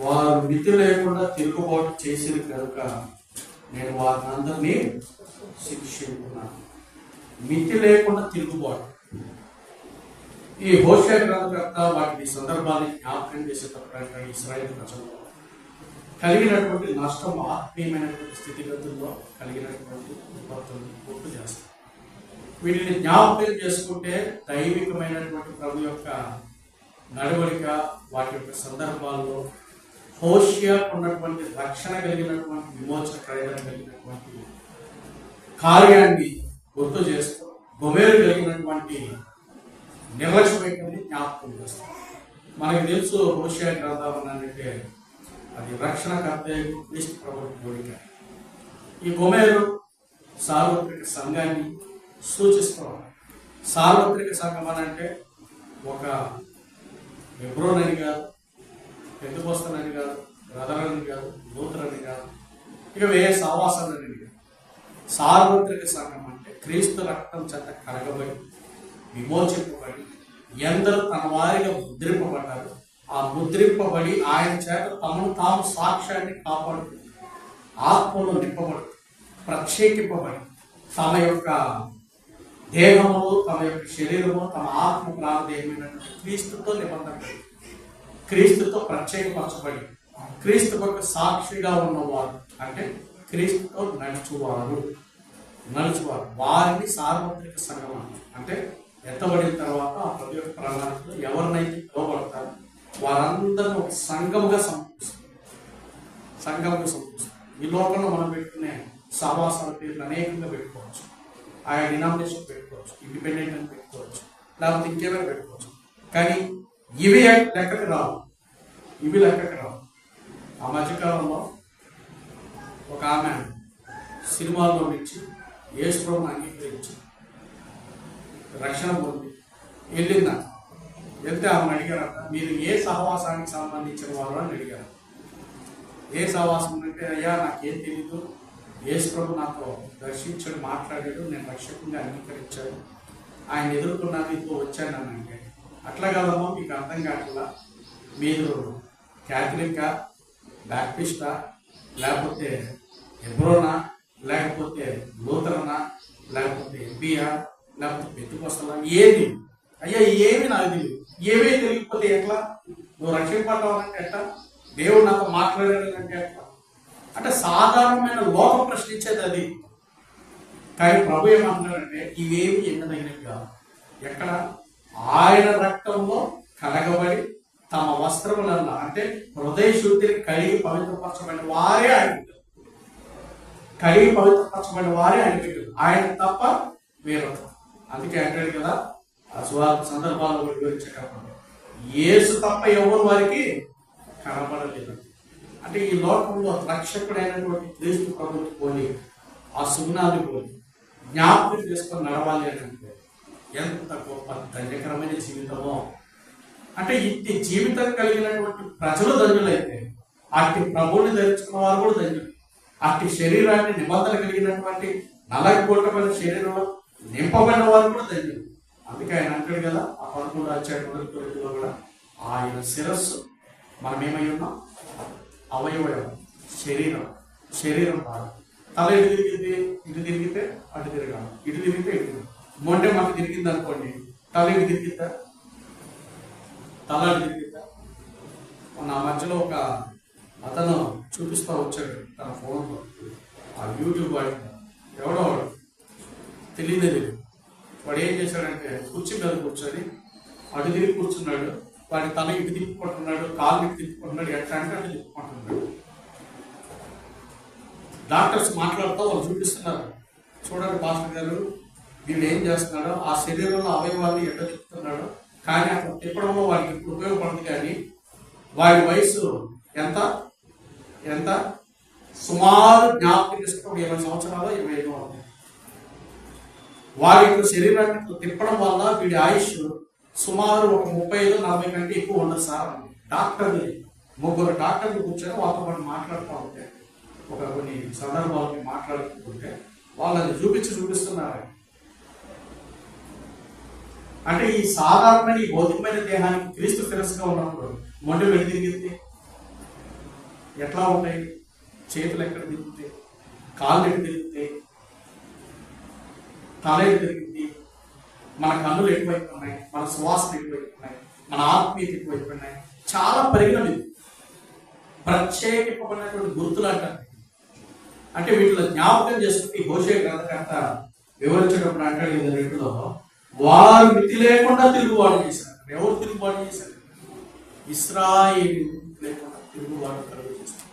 వారు మితి లేకుండా తిరుగుబాటు చేసిన కనుక నేను వారిని అందరినీ శిక్షించుకున్నాను. మితి లేకుండా తిరుగుబాటు. ఈ హోషేయ గ్రంథకర్త వాటిని సందర్భాన్ని జ్ఞాపకం చేసేటప్పుడు ఇశ్రాయేలు ప్రజల్లో కలిగినటువంటి నష్టం, ఆత్మీయమైనటువంటి స్థితిగతుల్లో కలిగినటువంటి విపత్తులను గుర్తు చేస్తారు. వీటిని జ్ఞాపకం చేసుకుంటే దైవికమైనటువంటి ప్రభు యొక్క నడవడిక, వాటి యొక్క సందర్భాల్లో హోషేయకు ఉన్నటువంటి రక్షణ కలిగినటువంటి విమోచన ప్రయోజనం కలిగినటువంటి కార్యాన్ని గుర్తు చేస్తూ గొమేరు కలిగినటువంటి నిర్లక్ష్యమైనటువంటి జ్ఞాపకం చేస్తాం. మనకు తెలుసు హోషేయ గ్రంథం అంటే అది రక్షణకర్త క్రీస్తు ప్రభువు పోలిక. ఈ గొమేరు సార్వత్రిక సంఘాన్ని సూచిస్తాం. సార్వత్రిక సంఘం అని అంటే ఒక హెబ్రోన్ అని కాదు, పెంతెకోస్తు అని కాదు, బ్రదర్ అని కాదు, లూథర్ అని కాదు, ఇక ఏ సావాసాలని కాదు. సార్వత్రిక సంఘం అంటే క్రీస్తు రక్తం చేత కడగబడి విమోచింపబడి ఎందరూ తన వారిగా ముద్రింపబడ్డారు. ఆ ముద్రింపబడి ఆయన చేత తమను తాము సాక్ష్యాన్ని కాపాడు, ఆత్మలో నింపబడు, ప్రత్యేకింపబడి తమ యొక్క దేహము, తమ యొక్క శరీరము, తమ ఆత్మ ప్రాణదేహమైనటువంటి క్రీస్తుతో నిబంధన, క్రీస్తుతో ప్రత్యేకపరచబడి క్రీస్తు యొక్క సాక్షిగా ఉన్నవారు అంటే క్రీస్తుతో నడుచువారు వారిని సార్వత్రిక సంఘం అంటే ఎత్తబడిన తర్వాత ఆ ప్రతి ఒక్క ప్రణాళికలో ఎవరినైతే పిలువబడతారో వారందరూ ఒక సంఘముగా సమకూరుస్తారు. ఈ లోకంలో మనం పెట్టుకునే సహవాసాల పేర్లు అనేకంగా పెట్టుకోవచ్చు. ఆయా డినామినేషన్ పెట్టుకోవచ్చు, ఇండిపెండెంట్ అని పెట్టుకోవచ్చు, లేకపోతే ఇంకేమైనా పెట్టుకోవచ్చు. కానీ ఇవి లెక్కకి రావు. ఆ మధ్యకాలంలో ఒక ఆమె సినిమాల్లో నుంచి యేసు ప్రభువుని అంగీకరించి రక్షణ పొంది వెళ్ళిందా. వెళ్తే ఆమెను అడిగారట, మీరు ఏ సహవాసానికి సంబంధించిన వారు అని అడిగారు. ఏ సహవాసం అంటే, అయ్యా నాకేం తెలీదు, యేసు ప్రభు నాతో దర్శించాడు, మాట్లాడాడు, నేను రక్షకుడిగా అంగీకరించాడు, ఆయన ఎదుర్కొన్నా మీతో వచ్చాను అని అంటే, అట్లా కాదమ్మా మీకు అర్థం కావట్లా, మీరు క్యాథలికా, బ్యాప్టిస్టా, లేకపోతే హెబ్రోనా, లేకపోతే లూథరనా, లేకపోతే ఎంబీఆ, లేకపోతే పెంతెకోస్తలా, ఏది అయ్యా ఏమి నాకు తెలియదు. ఏమీ తెలియకపోతే ఎట్లా నువ్వు రక్షింపడ్డావంటే ఎట్లా, దేవుడు నాతో మాట్లాడాడంటే ఎట్లా అంటే సాధారణమైన లోకం ప్రశ్నించేది అది. కానీ ప్రభు ఏమంటున్నాడంటే ఇవేమి ఎన్నదగినవి కాదు. ఎక్కడ ఆయన రక్తంలో కడగబడి తమ వస్త్రములల్లా అంటే హృదయ శుద్ధిని కడిగి పవిత్రపరచబడిన వారే ఆయన ఆయన తప్ప వేరు. అందుకే అంటాడు కదా ఆ సందర్భాల్లో వివరించేటప్పుడు, యేసు తప్ప ఎవరు వారికి కనబడలేదు. అంటే ఈ లోకంలో రక్షకుడైనటువంటి క్రీస్తు ప్రభుత్వ పోలి ఆ సుగుణాన్ని పోలి జ్ఞాపకం చేసుకొని నడవాలి అని అంటే ఎంత గొప్ప ధన్యకరమైన జీవితమో. అంటే ఇట్టి జీవితం కలిగినటువంటి ప్రజలు ధన్యులైతే అట్టి ప్రభువుని ధరించుకున్న వారు కూడా ధన్యులు. అట్టి శరీరాన్ని నిబంధన కలిగినటువంటి నలగొట్టబడిన శరీరంలో నింపబడిన వారు కూడా ధన్యులు. అందుకే ఆయన అంటాడు కదా ఆ 11వ అధ్యాయంలో కూడా, ఆయన శిరస్సు, మనం ఏమై ఉన్నాం, అవయవం, శరీరం భాగం. తల ఇటు తిరిగితే అటు తిరగాలి, ఇటు తిరిగితే ఇటు. మొండే మాకు తిరిగింది అనుకోండి, తల ఇటు తిరిగిద్దా, తల అటు తిరిగిద్దా. మొన్న ఆ మధ్యలో ఒక అతను చూపిస్తూ వచ్చాడు తన ఫోన్లో, ఆ యూట్యూబ్ వాడి ఎవడో తెలియదు. వాడు ఏం చేశాడంటే కుర్చీ మీద కూర్చొని అటు తిరిగి కూర్చున్నాడు, వాడి తల ఇటు తిప్పుకుంటున్నాడు, కాళ్ళు ఇటు తిప్పుకుంటున్నాడు, ఎట్లా అంటే అటు తిప్పుకుంటున్నాడు. డాక్టర్స్ మాట్లాడుతూ వాళ్ళు చూపిస్తున్నారు, చూడండి పాస్టర్ గారు వీళ్ళు ఏం చేస్తున్నాడో, ఆ శరీరంలో అవయవాన్ని ఎట్లా తిప్పుతున్నాడో, కానీ అక్కడ తిప్పడంలో వాడికి ఇప్పుడు ఉపయోగపడుతుంది. కానీ వాడి వయసు ఎంత సుమారు జ్ఞాపకం చేసుకుంటే 20 సంవత్సరాలు 25 అవుతుంది. వారి యొక్క శరీరాన్ని తిప్పడం వల్ల వీడి ఆయుష్ సుమారు ఒక 35-40 కంటే ఎక్కువ ఉండదు సార్. డాక్టర్లు 3 డాక్టర్లు కూర్చొని వాళ్ళతో పాటు మాట్లాడుతూ ఉంటే, కొన్ని సందర్భాలకి మాట్లాడుతుంటే వాళ్ళని చూపిస్తున్నారు. అంటే ఈ సాధారణమైన ఈ భౌతికమైన దేహానికి క్రీస్తు శిరస్సుగా ఉన్నప్పుడు మొండి వెళ్ళి తిరిగింది. ఎట్లా ఉంటాయి? చేతులు ఎక్కడ తిరుగుతాయి, కాళ్ళు ఎక్కడ తిరుగుతాయి, తల ఎక్కడ తిరిగింది, మన కన్నులు ఎక్కువైపు ఉన్నాయి, మన శ్వాసలు ఎక్కువైపు ఉన్నాయి, మన ఆత్మీయత ఎక్కువైపు ఉన్నాయి. చాలా పరిగణం ఇది. ప్రత్యేకింపబడినటువంటి గుర్తులు అంటారు. అంటే వీటిలో జ్ఞాపకం చేసుకుంటే హోషేయ గ్రంథకర్త వివరించేటప్పుడు అంటాడు కదా, రెండులో వారు మితి లేకుండా తిరుగుబాటు చేశారు. ఎవరు తిరుగుబాటు చేశారు? ఇశ్రాయేలీయులు లేకుండా తిరుగుబాటు కలుగు చేశారు.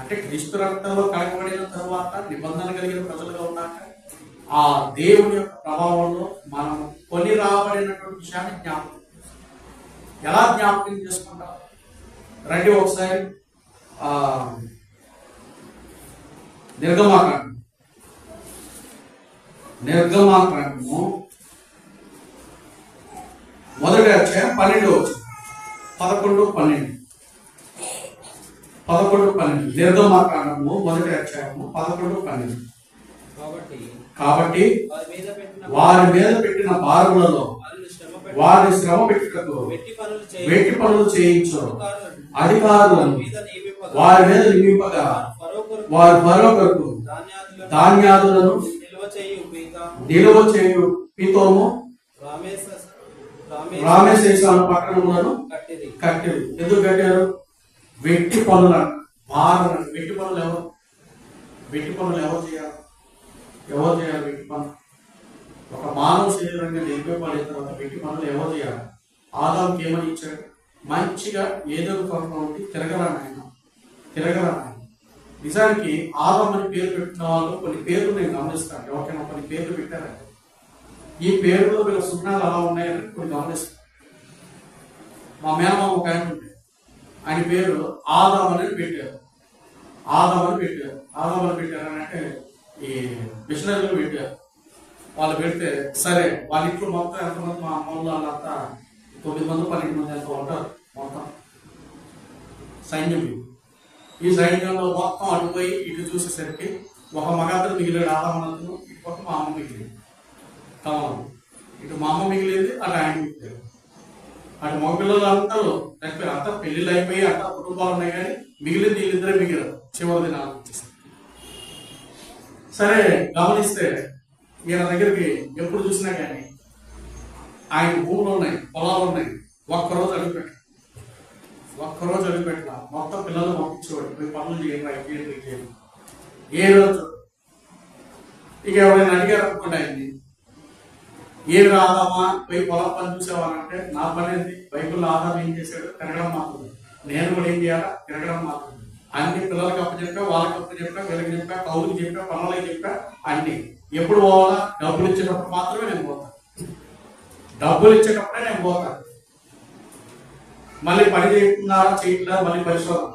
అంటే క్రీస్తు రక్తంలో కలగబడిన తర్వాత నిబంధన కలిగిన ప్రజలుగా ఉన్నాక ఆ దేవుని యొక్క ప్రభావంలో మనం కొని రాబడినటువంటి విషయాన్ని జ్ఞాపకం చేసుకుంటాం. ఎలా జ్ఞాపకం చేసుకుంటాం? రండి ఒకసారి నిర్గమాకాండము మొదటి అధ్యాయం 12వ వచనం. 11-12 నిర్గమాకాండము మొదటి అధ్యాయము 11-12. కాబట్టి వారి మీద పెట్టిన భారములలో వారిని శ్రమ పెట్టుటకు వెట్టి పనులు చేయించరు అధికారులను వారి మీద నియమింపగా వారి ఫరో కొరకు ధాన్యాదులను నిలువ చేయు పితోము రామేశేషాను పట్టణములను కట్టిరు. ఎందుకు కట్టారు? వెట్టి పనులు అంట. భారం. వెట్టి పనులు ఎవరు? వెట్టి పనులు ఎవరు చేయాలి? వెట్టి పనులు? ఒక మానవ శరీరంగా నిర్మింపబడిన తర్వాత వెట్టి పనులు ఎవరు చేయాలి? ఆదాముకి ఏమని ఇచ్చాడు? మంచిగా ఏదో పనులు ఉండి తిరగరానాయన. నిజానికి ఆదాం అని పేరు పెట్టిన వాళ్ళు కొన్ని పేర్లు నేను గమనిస్తాను. ఎవరికైనా కొన్ని పేర్లు పెట్టారంటే ఈ పేరులో వీళ్ళ సున్నాలు అలా ఉన్నాయని కొన్ని గమనిస్తాను. మా మేనమామ ఒక ఆయన ఉంటే ఆయన పేరు ఆదాం అని పెట్టారు. ఆదాం అని పెట్టారని అంటే ఈ మిషనరీలు పెట్టారు. వాళ్ళు పెడితే సరే వాళ్ళ ఇంట్లో మొత్తం ఎంతమంది, మా అమ్మ వాళ్ళంతా 9 మంది 12 మంది ఎంత ఉంటారు మొత్తం సైన్యం. ఈ సైన్యంలో మొత్తం అటుపోయి ఇటు చూసేసరికి ఒక మగాతను మిగిలాడు ఆదామనంతను, ఇటు పక్క మా అమ్మ మిగిలింది తమను. ఇటు మా అమ్మ మిగిలింది, అటు ఆయన మిగిలేదు. అటు మగపిల్లలు అందరూ చనిపోయారు. అంతా పెళ్లిళ్ళు అయిపోయి అంతా కుటుంబాలు ఉన్నాయి, కానీ మిగిలింది వీళ్ళిద్దరే మిగిలారు చివరి దినాలు వచ్చేసి. సరే గమనిస్తే ఈయన దగ్గరికి ఎప్పుడు చూసినా కానీ ఆయన భూములు ఉన్నాయి, పొలాలు ఉన్నాయి. ఒక్కరోజు అడుగుపెట్ట మొత్తం పిల్లలు పంపించేవాడు. మీరు పనులు చేయండి. ఏ రోజు ఇక ఎవరైనా అడిగారు అనుకోండి ఆయన్ని, ఏమి రాదామా పోయి పొలం పని చూసేవారంటే నా పని ఏంటి? బైబిల్లో ఆదాం ఏం చేశాడు? తిరగడం మాత్రమే. నేను కూడా ఏం చేయాలా? తిరగడం మాత్రమే. అన్ని పిల్లలకి అప్పచెప్పా, వాళ్ళకి అప్పచెప్పా, వీళ్ళకి చెప్పా, కౌలుకి చెప్పా, పనులకి చెప్పా. అన్ని ఎప్పుడు పోవాలా? డబ్బులు ఇచ్చేటప్పుడు మాత్రమే నేను పోతాను. మళ్ళీ పని చేయకుండా మళ్ళీ పరిశోధన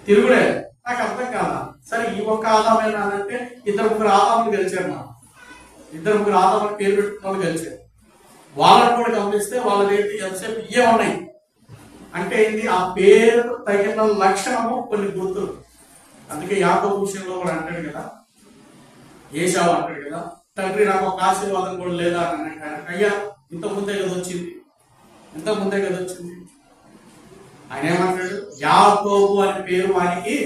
తిరుగుడే. నాకు అర్థం కాదా? సరే ఈ ఒక్క ఆదామేనా అంటే 2-3 ఆదాములు గెలిచారు. నా 2-3 ఆదాములు పేరు పెట్టుకున్న వాళ్ళు గెలిచారు. వాళ్ళని కూడా గమనిస్తే వాళ్ళ రేటు ఎంతసేపు ఇవే ఉన్నాయి. అంటే ఏంటి? ఆ పేరు తగిన లక్షణము కొన్ని గుర్తులు. అందుకే యాకోబు విషయంలో కూడా అంటాడు కదా, ఏశావు అంటాడు కదా, తండ్రి నాకు ఒక ఆశీర్వాదం కూడా లేదా అని అంటే, అయ్యా ఇంత ముందే కదా వచ్చింది. ఆయన ఏమంటాడు? యాకోబు అనే పేరు వానికి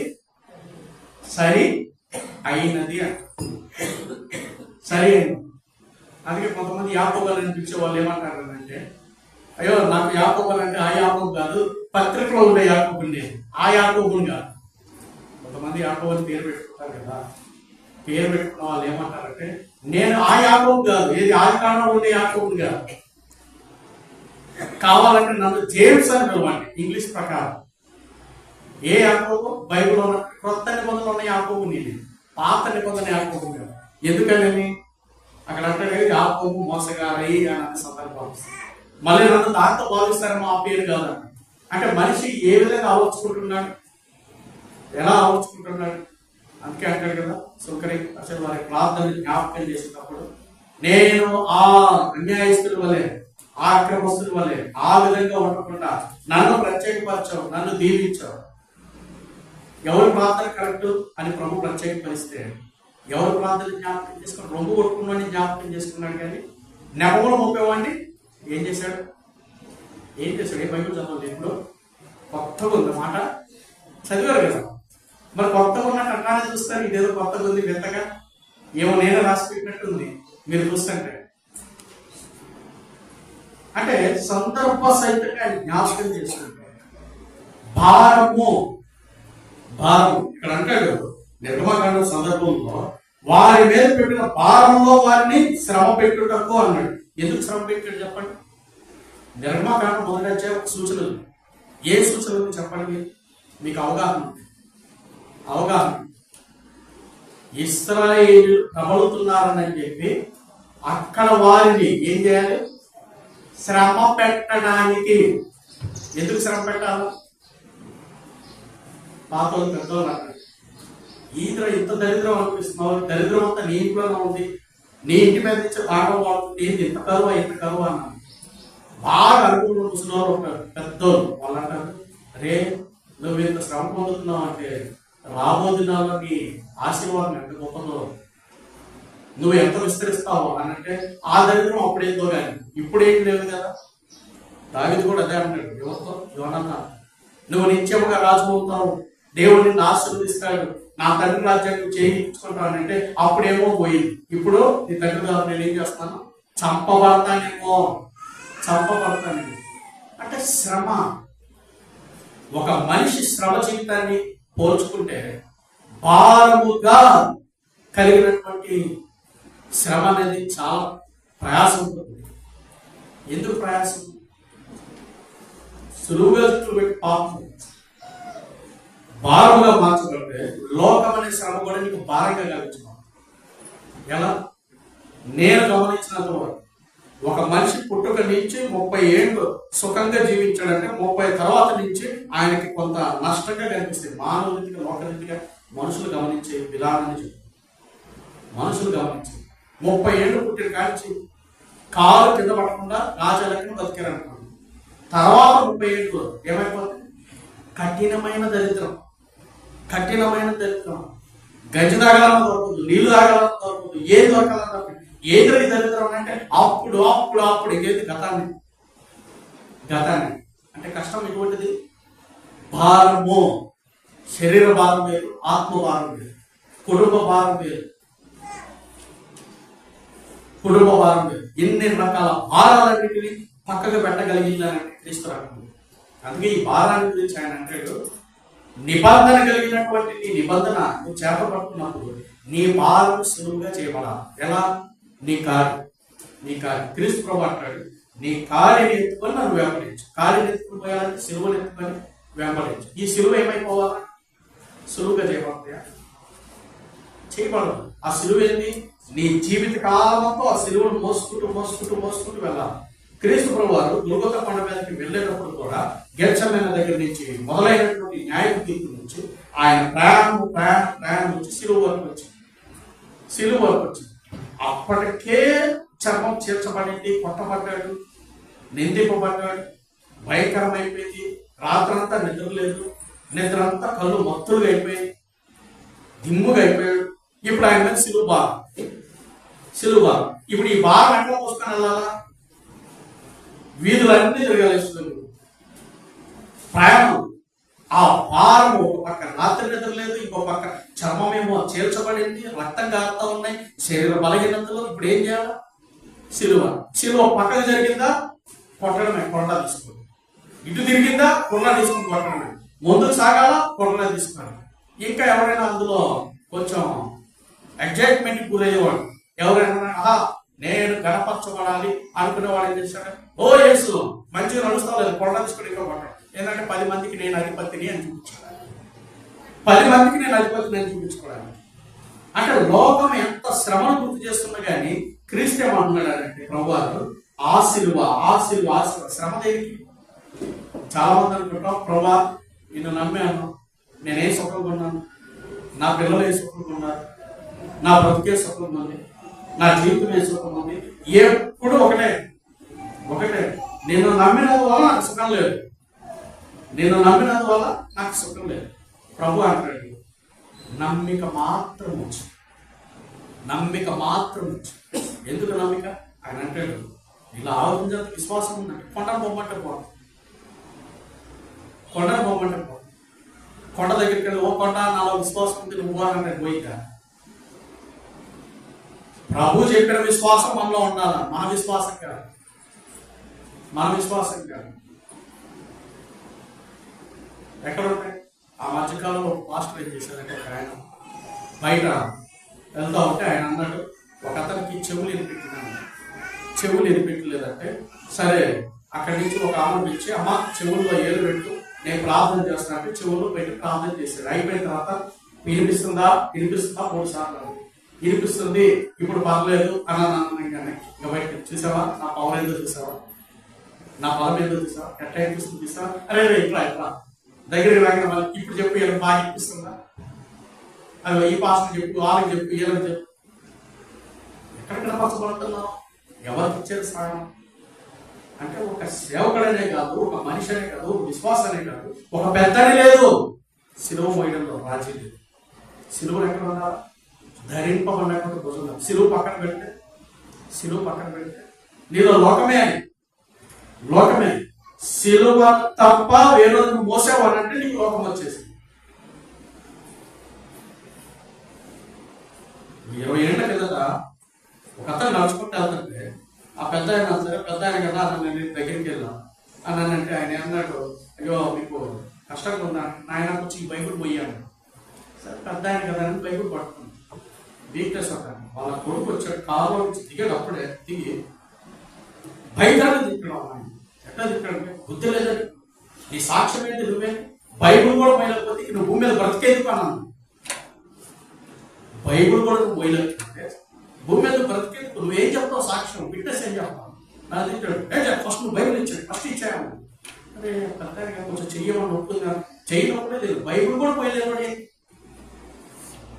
సరి అయినది అంట. సరి అయింది. అందుకే కొంతమంది యాకోబు అని పిలిచే వాళ్ళు ఏమంటారు అంటే, అయ్యో నాకు యాకోబు అంటే ఆ యాకోబు కాదు, పత్రికలో ఉండే యాకోబు ఉండేది, ఆ యాకోబుని కాదు. కొంతమంది యాకోబు అని పేరు పెట్టుకుంటారు కదా. పేరు పెట్టుకున్న వాళ్ళు ఏమంటారంటే, నేను ఆ యాకోబు కాదు, ఏది ఆది కాలంలో ఉండే యాకోబుని కాదు, కావాలంటే నన్ను జేమ్స్ అని పిలవండి. ఇంగ్లీష్ ప్రకారం ఏ యాకోబు? బైబిల్లో ఉన్న కొత్త నిబంధనలు ఉన్న యాకోబు నేను, పాత నిబంధన యాకోబు కాదు. ఎందుకని అక్కడ అంటే యాకోబు మోసగారై అనే సందర్భం. మళ్ళీ నన్ను దాంతో భావిస్తారేమో ఆ పేరు కాదంట. అంటే మనిషి ఏ విధంగా ఆలోచించుకుంటున్నాడు, ఎలా ఆలోచించుకుంటున్నాడు? అందుకే అంటాడు కదా సుకరి అసలు వారి ప్రార్థన జ్ఞాపకం చేసినప్పుడు, నేను ఆ అన్యాయస్తుల వలె, ఆ అక్రమస్తుల వలె ఆ విధంగా ఉండకుండా నన్ను ప్రత్యేకపరచావు, నన్ను దీవించావు. ఎవరి ప్రార్థన కరెక్ట్ అని ప్రభు ప్రత్యేకపరిస్తే ఎవరి ప్రార్థన జ్ఞాపకం చేసుకుని రొమ్ము కొట్టుకున్నాడని జ్ఞాపకం చేసుకున్నాడు. కానీ నెపములు మోపేవాడిని ఏం చేశాడు? ఏ బైబిల్ చదవండి. ఇప్పుడు కొత్త కొత్తగా ఉంది మాట చదివారు కదా. మరి కొత్తగా ఉన్నట్టు అట్లానే చూస్తారు, ఇదేదో కొత్తగా ఉంది వింతగా, ఏమో నేనే రాసి పెట్టినట్టుంది మీరు చూస్తుంటే. అంటే సందర్భ సహితంగా జ్ఞాపకం చేసుకుంటారు. భారము ఇక్కడ అంటాడు నిర్గమకాండ సందర్భంలో వారి మీద పెట్టిన భారంలో వారిని శ్రమ పెట్టుటకు అన్నాడు. ఎందుకు శ్రమ పెట్టాడు చెప్పండి? నిర్గమకాండ మొదటి ఒక సూచనలు. ఏ సూచనలు చెప్పండి మీకు అవగాహన. ఇశ్రాయేలు ప్రబలుతున్నారని చెప్పి అక్కడ వారిని ఏం చేయాలి? శ్రమ పెట్టడానికి. ఎందుకు శ్రమ పెట్టాలి? పాతలు పెద్దలు అన్నాడు, ఇంత దరిద్రం అనిపిస్తున్నావు, దరిద్రం అంతా నీ ఇంట్లోనే ఉంది, నీ ఇంటి మీద నుంచి భాగం వాడుతుంది, ఇంత కరువు అన్నాను. బాగా అనుకున్న ముసలివారు ఉంటారు, పెద్దోళ్ళు. వాళ్ళు అంటారు, రే నువ్వు ఇంత శ్రమ పొందుతున్నావు అంటే రాబో దినాల్లో నీ ఆశీర్వాదం ఎంత గొప్పదో, నువ్వు ఎంత విస్తరిస్తావు అని అంటే ఆ దరిద్రం అప్పుడేందో కానీ ఇప్పుడేం లేదు కదా. దావీదు కూడా అదే అంటాడు, యోనన్నా నువ్వు నిత్యముగా రాజు అవుతావు, దేవుడు నిన్ను ఆశీర్వదిస్తాడు, నా తండ్రి రాజ్యాన్ని చేయించుకుంటానంటే అప్పుడేమో పోయింది. ఇప్పుడు నీ తండ్రి గారు నేను ఏం చేస్తాను? చంపబడతానేమో. అంటే శ్రమ. ఒక మనిషి శ్రమ జీవితాన్ని పోల్చుకుంటే భారముగా కలిగినటువంటి శ్రమ అనేది చాలా ప్రయాసం ఉంటుంది. ఎందుకు ప్రయాసం? సులువుగా పెట్టి పాపం భారముగా మార్చబడితే లోకం అనే శ్రమ కూడా నీకు భారంగా కలిగించుకోవాలి. ఎలా? నేను గమనించినంత వరకు ఒక మనిషి పుట్టుక నుంచి 30 ఏళ్ళు సుఖంగా జీవించాడంటే 30 తర్వాత నుంచి ఆయనకి కొంత నష్టంగా కనిపిస్తుంది. మానవునిగా లోకరీతిగా మనుషులు గమనించే విధానాన్ని మనుషులు గమనించి 30 ఏళ్ళు పుట్టిన కాల్చి కాలు కింద పడకుండా రాజలకి బతికారనుకోండి. తర్వాత 30 ఏళ్ళు ఏమైపోతుంది? కఠినమైన దరిద్రం. గంజి తాగాలన్నా దొరకదు, నీళ్లు తాగాలన్నా దొరకదు, ఏది దొరకాలన్నా దొరకదు. ఏదో దరిద్రం అంటే అప్పుడు ఇంకేది గతాన్ని అంటే కష్టం ఎటువంటిది? భారము. శరీర భారం వేరు, ఆత్మ భారం వేరు, కుటుంబ భారం వేరు. ఎన్ని రకాల భారాలన్నింటినీ పక్కగా పెట్టగలిగిందని క్రీస్తు రకం. అందుకే ఈ భారాన్ని గురించి ఆయన అంటాడు, నిబంధన కలిగినటువంటి నీ నిబంధన నువ్వు చేత పట్టుకున్నప్పుడు నీ భారం సులువుగా చేయబడాలి. ఎలా? నీ కార్యం క్రీస్తు ప్రభు అంటాడు, నీ కార్యని ఎత్తుకొని నన్ను వెంబడించు. కార్యం ఎత్తుకుని పోయాలంటే సిలువను ఎత్తుకొని వెంబడించు. ఈ సిలువ ఏమైపోవాలా? సులువుగా చేయబడదు. ఆ సిలువ ఏంటి? నీ జీవిత కాలంతో ఆ సిలువను మోసుకుంటూ వెళ్ళాలి. క్రీస్తు ప్రభు వారు దుర్గత కొండ మీదకి వెళ్ళేటప్పుడు కూడా గెచ్చమైన దగ్గర నుంచి మొదలైనటువంటి న్యాయ తీర్పు నుంచి ఆయన ప్రయాణం నుంచి సిలువ వరకు వచ్చింది. అప్పటికే చర్మం చీల్చబడింది, కొట్టబడ్డాడు, నిందింపబడ్డాడు, భయంకరమైపోయింది. రాత్రంతా నిద్రంతా కళ్ళు మత్తులుగా అయిపోయి దిమ్ముగా అయిపోయాడు. ఇప్పుడు ఆయన మీద సిలువ భారం. ఇప్పుడు ఈ భారం ఎట్లా మోసుకొని వెళ్ళాలా? వీధులన్నీ తిరగాలి. ప్రయాణం. ఆ భారము ఒక పక్క రాత్రి నిద్ర లేదు, ఇంకో పక్క చర్మం ఏమో చీల్చబడింది, రక్తం కారుతా ఉన్నాయి, శరీర బలహీనతలు. ఇప్పుడు ఏం చేయాలి? సిలువ పక్కకు జరిగిందా కొట్టడమే, కొరడా తీసుకోండి. ఇటు తిరిగిందా కొరడా తీసుకుని కొట్టడమే. ముందుకు సాగాల కొరడా తీసుకోండి. ఇంకా ఎవరైనా అందులో కొంచెం ఎగ్జైట్మెంట్ గురయ్యేవాడు, ఎవరైనా నేను గణపరచబడాలి అనుకునేవాడు ఏం చేశాడు? ఓ యేసు మంచిగా నడుస్తావు లేదు, కొరడా తీసుకొని ఇంకా కొట్టడం. ఏంటంటే 10 మందికి నేను అధిపతిని అని చూపించుకోవడానికి. అంటే లోకం ఎంత శ్రమను గుర్తు చేస్తున్నా కానీ క్రీస్తు ఏమంటున్నాడంటే ప్రభువారు ఆ సిలువ శ్రమ దేనికి? చాలా మంది అనుకుంటాం, ప్రభా నిన్ను నమ్మాను, నేనే సుఖంగా ఉన్నాను, నా పిల్లలు ఏ సుఖంగా ఉన్నారు, నా బ్రతికే సుఖంగా ఉంది, నా జీవితం ఏ సుఖంగా ఉంది. ఎప్పుడు ఒకటే నిన్ను నమ్మినందువల్ల నాకు సుఖం లేదు, ప్రభు అంటాడు నమ్మిక మాత్రం ఉంచు. ఎందుకు నమ్మిక? ఆయన అంటాడు ఇలా ఆలోచించే విశ్వాసం ఉందంటే కొండను పొమ్మంటే పోదు. కొండను పోమంటే కొండ దగ్గరికి వెళ్ళి, ఓ కొండ నాలో విశ్వాసం ఉంది నువ్వు అంటే పోయిగా. ప్రభు చెప్పిన విశ్వాసం మనలో ఉండాలి, మన విశ్వాసం కాదు, మన విశ్వాసం కాదు. ఎక్కడ ఉంటాయి? ఆ మధ్యకాలంలో పాస్టర్ ఏం చేశారంటే, ఒక ఆయన బయట వెళ్తా ఉంటే ఆయన అన్నాడు, ఒక అతనికి చెవులు ఎనిపెట్టినాను. చెవులు ఎనిపెట్టలేదంటే సరే అక్కడి నుంచి ఒక ఆమె ఇచ్చి, అమ్మ చెవుల్లో ఏలు పెట్టు, నేను ప్రార్థన చేస్తున్నా అంటే చెవుల్లో పెట్టి ప్రార్థన చేశాడు. అయిపోయిన తర్వాత వినిపిస్తుందా 3 సార్లు వినిపిస్తుంది, ఇప్పుడు పర్లేదు అని అన్నాను. కానీ ఇంకా బయట చూసావా నా పవర్ ఏదో, చూసావా నా బలం ఏదో, చూసావా ఎట్లా వినిపిస్తుంది, చూసావా? అరే ఇట్లా ఇట్లా దగ్గరికి రాగిన మళ్ళీ ఇప్పుడు చెప్పు, ఇలా బాగా వినిపిస్తుందా? అది ఈ పాస్టర్ చెప్పు, వాళ్ళకి చెప్పు, వీళ్ళకి చెప్పు. ఎక్కడెక్కడ పచ్చబడుతున్నావు? ఎవరికి ఇచ్చారు స్థానం? అంటే ఒక సేవకుడనే కాదు, ఒక మనిషి అనే కాదు, ఒక విశ్వాసనే కాదు, ఒక పెద్దనే లేదు. సిలువ మోయడంలో రాజీ లేదు. సిలువలు ఎక్కడ ఉండాలి? ధరింపబడినటువంటి భుజంలో. సిలువ పక్కన పెడితే నీలో లోకమే అని, లోకమే. సిలువ తప్ప వేరే మోసేవాడంటే నీకు లోకం వచ్చేసింది. 20 ఏళ్ల కిందట ఒక అతను నడుచుకుంటూ వెళ్తుంటే ఆ పెద్ద ఆయన సరే, పెద్ద ఆయన కదా నేను దగ్గరికి వెళ్ళాను అన్నానంటే ఆయన అన్నాడు, అయ్యో మీకు కష్టంగా ఉందా నాయన, వచ్చి ఈ బైబుల్ పోయాను. సరే పెద్ద ఆయన కదా అని బైబుల్ పట్టుకున్నాను. వీక్నెస్ అంటాను. వాళ్ళ కొడుకు వచ్చాడు, కారులో నుంచి దిగేటప్పుడే దిగి బయటనే తిప్పాడు. ఆయన ఎట్లా తిప్పాడంటే, బుద్ధి లేదండి, నీ సాక్ష్యం ఏంటి, నువ్వే బైబుల్ కూడా పోయలేకపోతే నువ్వు భూమి మీద బ్రతికేందుకు అన్నాను. బైబుల్ కూడా నువ్వు పోయలేకపోతే భూమి మీద బ్రతికేందుకు నువ్వేం చెప్తావు? సాక్ష్యం, విట్నెస్ ఏం చెప్తావు? నా తిట్టాడు. ఫస్ట్ నువ్వు బైబుల్ ఇచ్చాడు, ఫస్ట్ ఇచ్చాను. అరే పెద్ద కొంచెం చెయ్యమని ఒప్పుకుందా, చేయనప్పుడే లేదు, బైబుల్ కూడా పోయలేవాడే.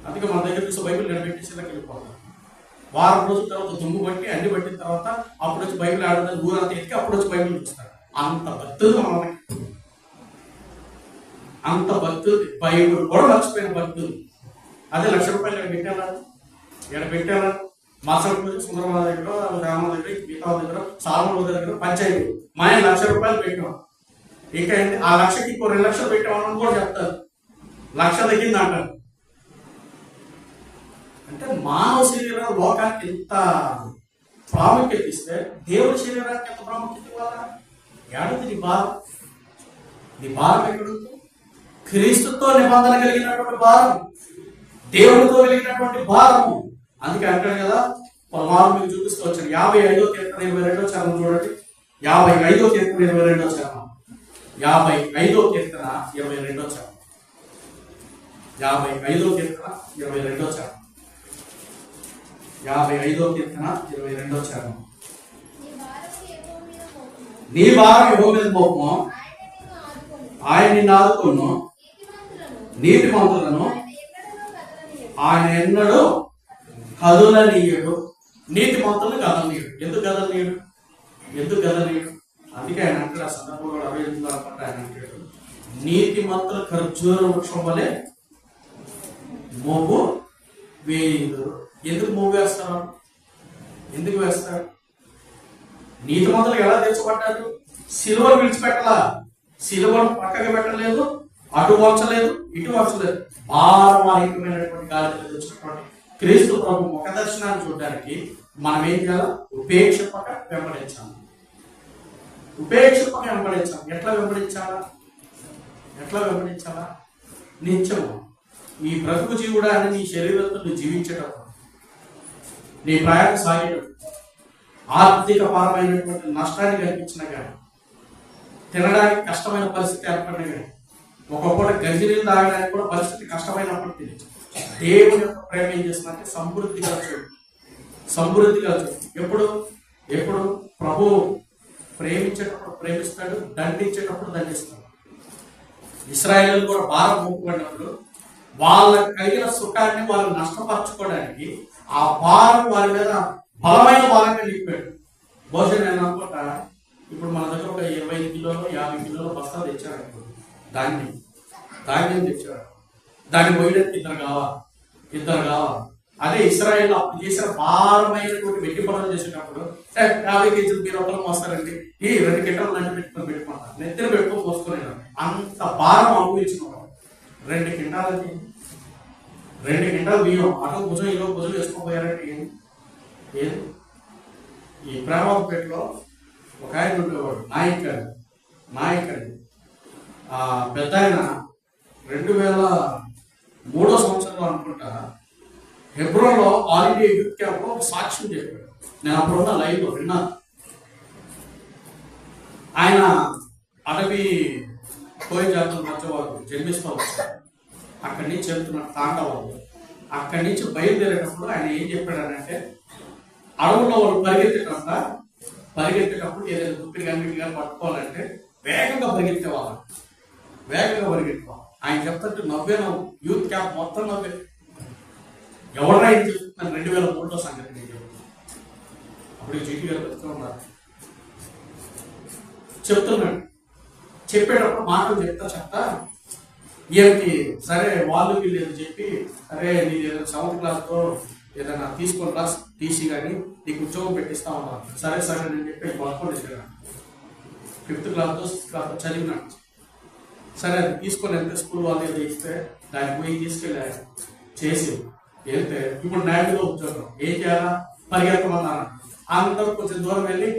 అందుకే మన దగ్గర చూస్తే బైబిల్ నిలబెట్టేసేలాకి వెళ్ళిపోతాం. వారం రోజుల తర్వాత దుమ్ము బట్టి అన్ని పట్టిన తర్వాత అప్పుడు వచ్చి బైబిల్ ఆడదని ఊరంతా ఎత్తికి అప్పుడు వచ్చి బైబిల్ చూస్తారు. అంత భక్తులు మనకి, అంత భక్తులు. బైబిల్ కూడా మర్చిపోయిన భక్తులు. అదే ₹1,00,000 ఇక్కడ పెట్టారా మాసంలో సుందరమాల దగ్గర, రామ దగ్గర, గీతా దగ్గర, సాల్మన్ దగ్గర పంచాయతీ మా ఆయన ₹1,00,000 పెట్టాం. ఇక ఆ 1,00,000కి ఇంకో 2 లక్షలు పెట్టామని కూడా చెప్తారు. 1,00,000 తగ్గింది అంటారు. అంటే మానవ శరీరం లోకానికి ఎంత ప్రాముఖ్యత ఇస్తే దేవుడి శరీరానికి ఎంత ప్రాముఖ్యత ఇవ్వాలా? ఏడుది నీ భారం? నీ భారం ఎక్కడుంది? క్రీస్తుతో నిబంధన కలిగినటువంటి భారం, దేవుడితో కలిగినటువంటి భారము. అందుకే అంటాడు కదా, పరమాత్మ మీకు చూపిస్తూ వచ్చాడు. 55వ కీర్తన 22వ చరణం చూడండి. 55వ కీర్తన 22వ చరణం. 55వ కీర్తన 22వ చరణం. 55వ కీర్తన 22వ చరణం. 55వ కీర్తన 22వ చరణం. నీ భారం యెహోవా మీద మోపుము, ఆయన నిన్ను ఆదుకొను. నీతిమంతులను ఆయన ఎన్నడూ కదలనీయుడు. నీతిమంతులను కదలనీయుడు. ఎందుకు కదలనీయుడు? అందుకే ఆయన అంటాడు, ఆ సందర్భంలో 68 అనుకుంటే ఆయన అంటాడు, నీతిమంతుల ఖర్జూర వృక్షం వలె మోపు వేయుదురు. ఎందుకు మోపు వేస్తారు? ఎందుకు వేస్తారు? నీతిమంతులు ఎలా తెచ్చబడ్డారు? సిలువను విడిచిపెట్టలా, సిలువను పక్కకు పెట్టలేదు, అటు వంచలేదు, ఇటు వంచలేదు. భారవాహికమైనటువంటి కార్యాలు తెచ్చినటువంటి క్రీస్తు ప్రభు ముఖ దర్శనాన్ని చూడడానికి మనం ఏం చేయాలి? ఉపేక్షపక వెంబడించాలి. ఉపేక్షపక వెంబడించాలి. ఎట్లా వెంబడించాలా? నిత్యము నీ బ్రతుకు జీవుడా అని నీ శరీరంతో నువ్వు జీవించేటప్పుడు, నీ ప్రయాణం సాగేటప్పుడు, ఆర్థిక పరమైనటువంటి నష్టాన్ని కల్పించినా కానీ, తినడానికి కష్టమైన పరిస్థితి ఏర్పడినా కానీ, ఒకప్పుడు గంజి నీళ్ళు తాగడానికి కూడా పరిస్థితి కష్టమైనప్పటికీ దేవుని యొక్క ప్రేమ ఏం చేస్తుందంటే సమృద్ధిగా చూడు. ఎప్పుడు ప్రభు ప్రేమించేటప్పుడు ప్రేమిస్తాడు, దండించేటప్పుడు దండిస్తాడు. ఇశ్రాయేలు కూడా భారం మోపబడినప్పుడు వాళ్ళకి కలిగిన సుఖాన్ని వాళ్ళు నష్టపరచుకోవడానికి ఆ భారం వారి మీద బలమైన భారంగా నింపాడు. బహుశా నేను అనుకుంటా, ఇప్పుడు మన దగ్గర ఒక 25 కిలోలు 50 కిలోల బస్తాలు తెచ్చాడు. ధాన్యం తెచ్చాడు. దాన్ని పోయడానికి ఇద్దరు కావాలి. అదే ఇశ్రాయేల్ అప్పుడు చేసిన భారమైనటువంటి వెట్టి పనులు చేసేటప్పుడు 50 కేజీలు మీరు ఒకరు మోస్తారండి, ఈ 2 కింటాలు లంటి పెట్టుకొని పెట్టుకుంటారు, నెత్తిన పెట్టుకొని పోసుకునేవారు. అంత భారం అనుభవించిన 2 కింటాల బియ్యం అటు భుజం ఇలో భుజం వేసుకోపోయారంటే ఏది ఈ ప్రేమపేటలో ఒక ఆయన ఉండేవాడు నాయక్ అని ఆ పెద్ద ఆయన 2003 సంవత్సరంలో అనుకుంటా హెబ్రోన్లో ఆల్ ఇండియా యూత్ క్యాంప్లో ఒక సాక్ష్యం చెప్పాడు. నేను అప్పుడున్న లైవ్లో విన్నాను. ఆయన అటవీ కోయి జాతుల మధ్య వాళ్ళు జన్మిస్తూ వచ్చారు. అక్కడి నుంచి వెళ్తున్నారు తాండవాళ్ళు. అక్కడి నుంచి బయలుదేరేటప్పుడు ఆయన ఏం చెప్పాడనంటే అడవుల్లో వాళ్ళు పరిగెత్తేటప్పుడు ఏదైనా దుప్పిని కానీ పట్టుకోవాలంటే వేగంగా పరిగెత్తేవాళ్ళు. ఆయన చెప్తాంటే నవ్వు యూత్ క్యాంప్ మొత్తం నవ్వే. ఎవరైనా ఏం చెప్తున్నాను 2003 సంగతి నేను చెప్తున్నాను. అప్పుడు జీటీ గారు చెప్తూ ఉన్నారు. చెప్తున్నాడు చెప్పేటప్పుడు మాటలు చెప్తా ఏమిటి సరే వాళ్ళు వీళ్ళు చెప్పి సరే నీ ఏదైనా 7th క్లాస్తో ఏదైనా తీసుకొని రా టీసీ కానీ నీకు ఉద్యోగం పెట్టిస్తా ఉన్నారు. సరే నేను చెప్పి పడుకోండి 5th క్లాస్తో 6th క్లాస్తో చదివినాడు. సరే అది తీసుకొని వెళ్తే స్కూల్ వాళ్ళు ఏదో ఇస్తే దానికి పోయి తీసుకెళ్ళి చేసి వెళ్తే ఇప్పుడు నేవీలో ఉద్యోగం ఏం చేయాలా పరిగెత్తమన్నారు. అందరూ కొంచెం దూరం వెళ్ళి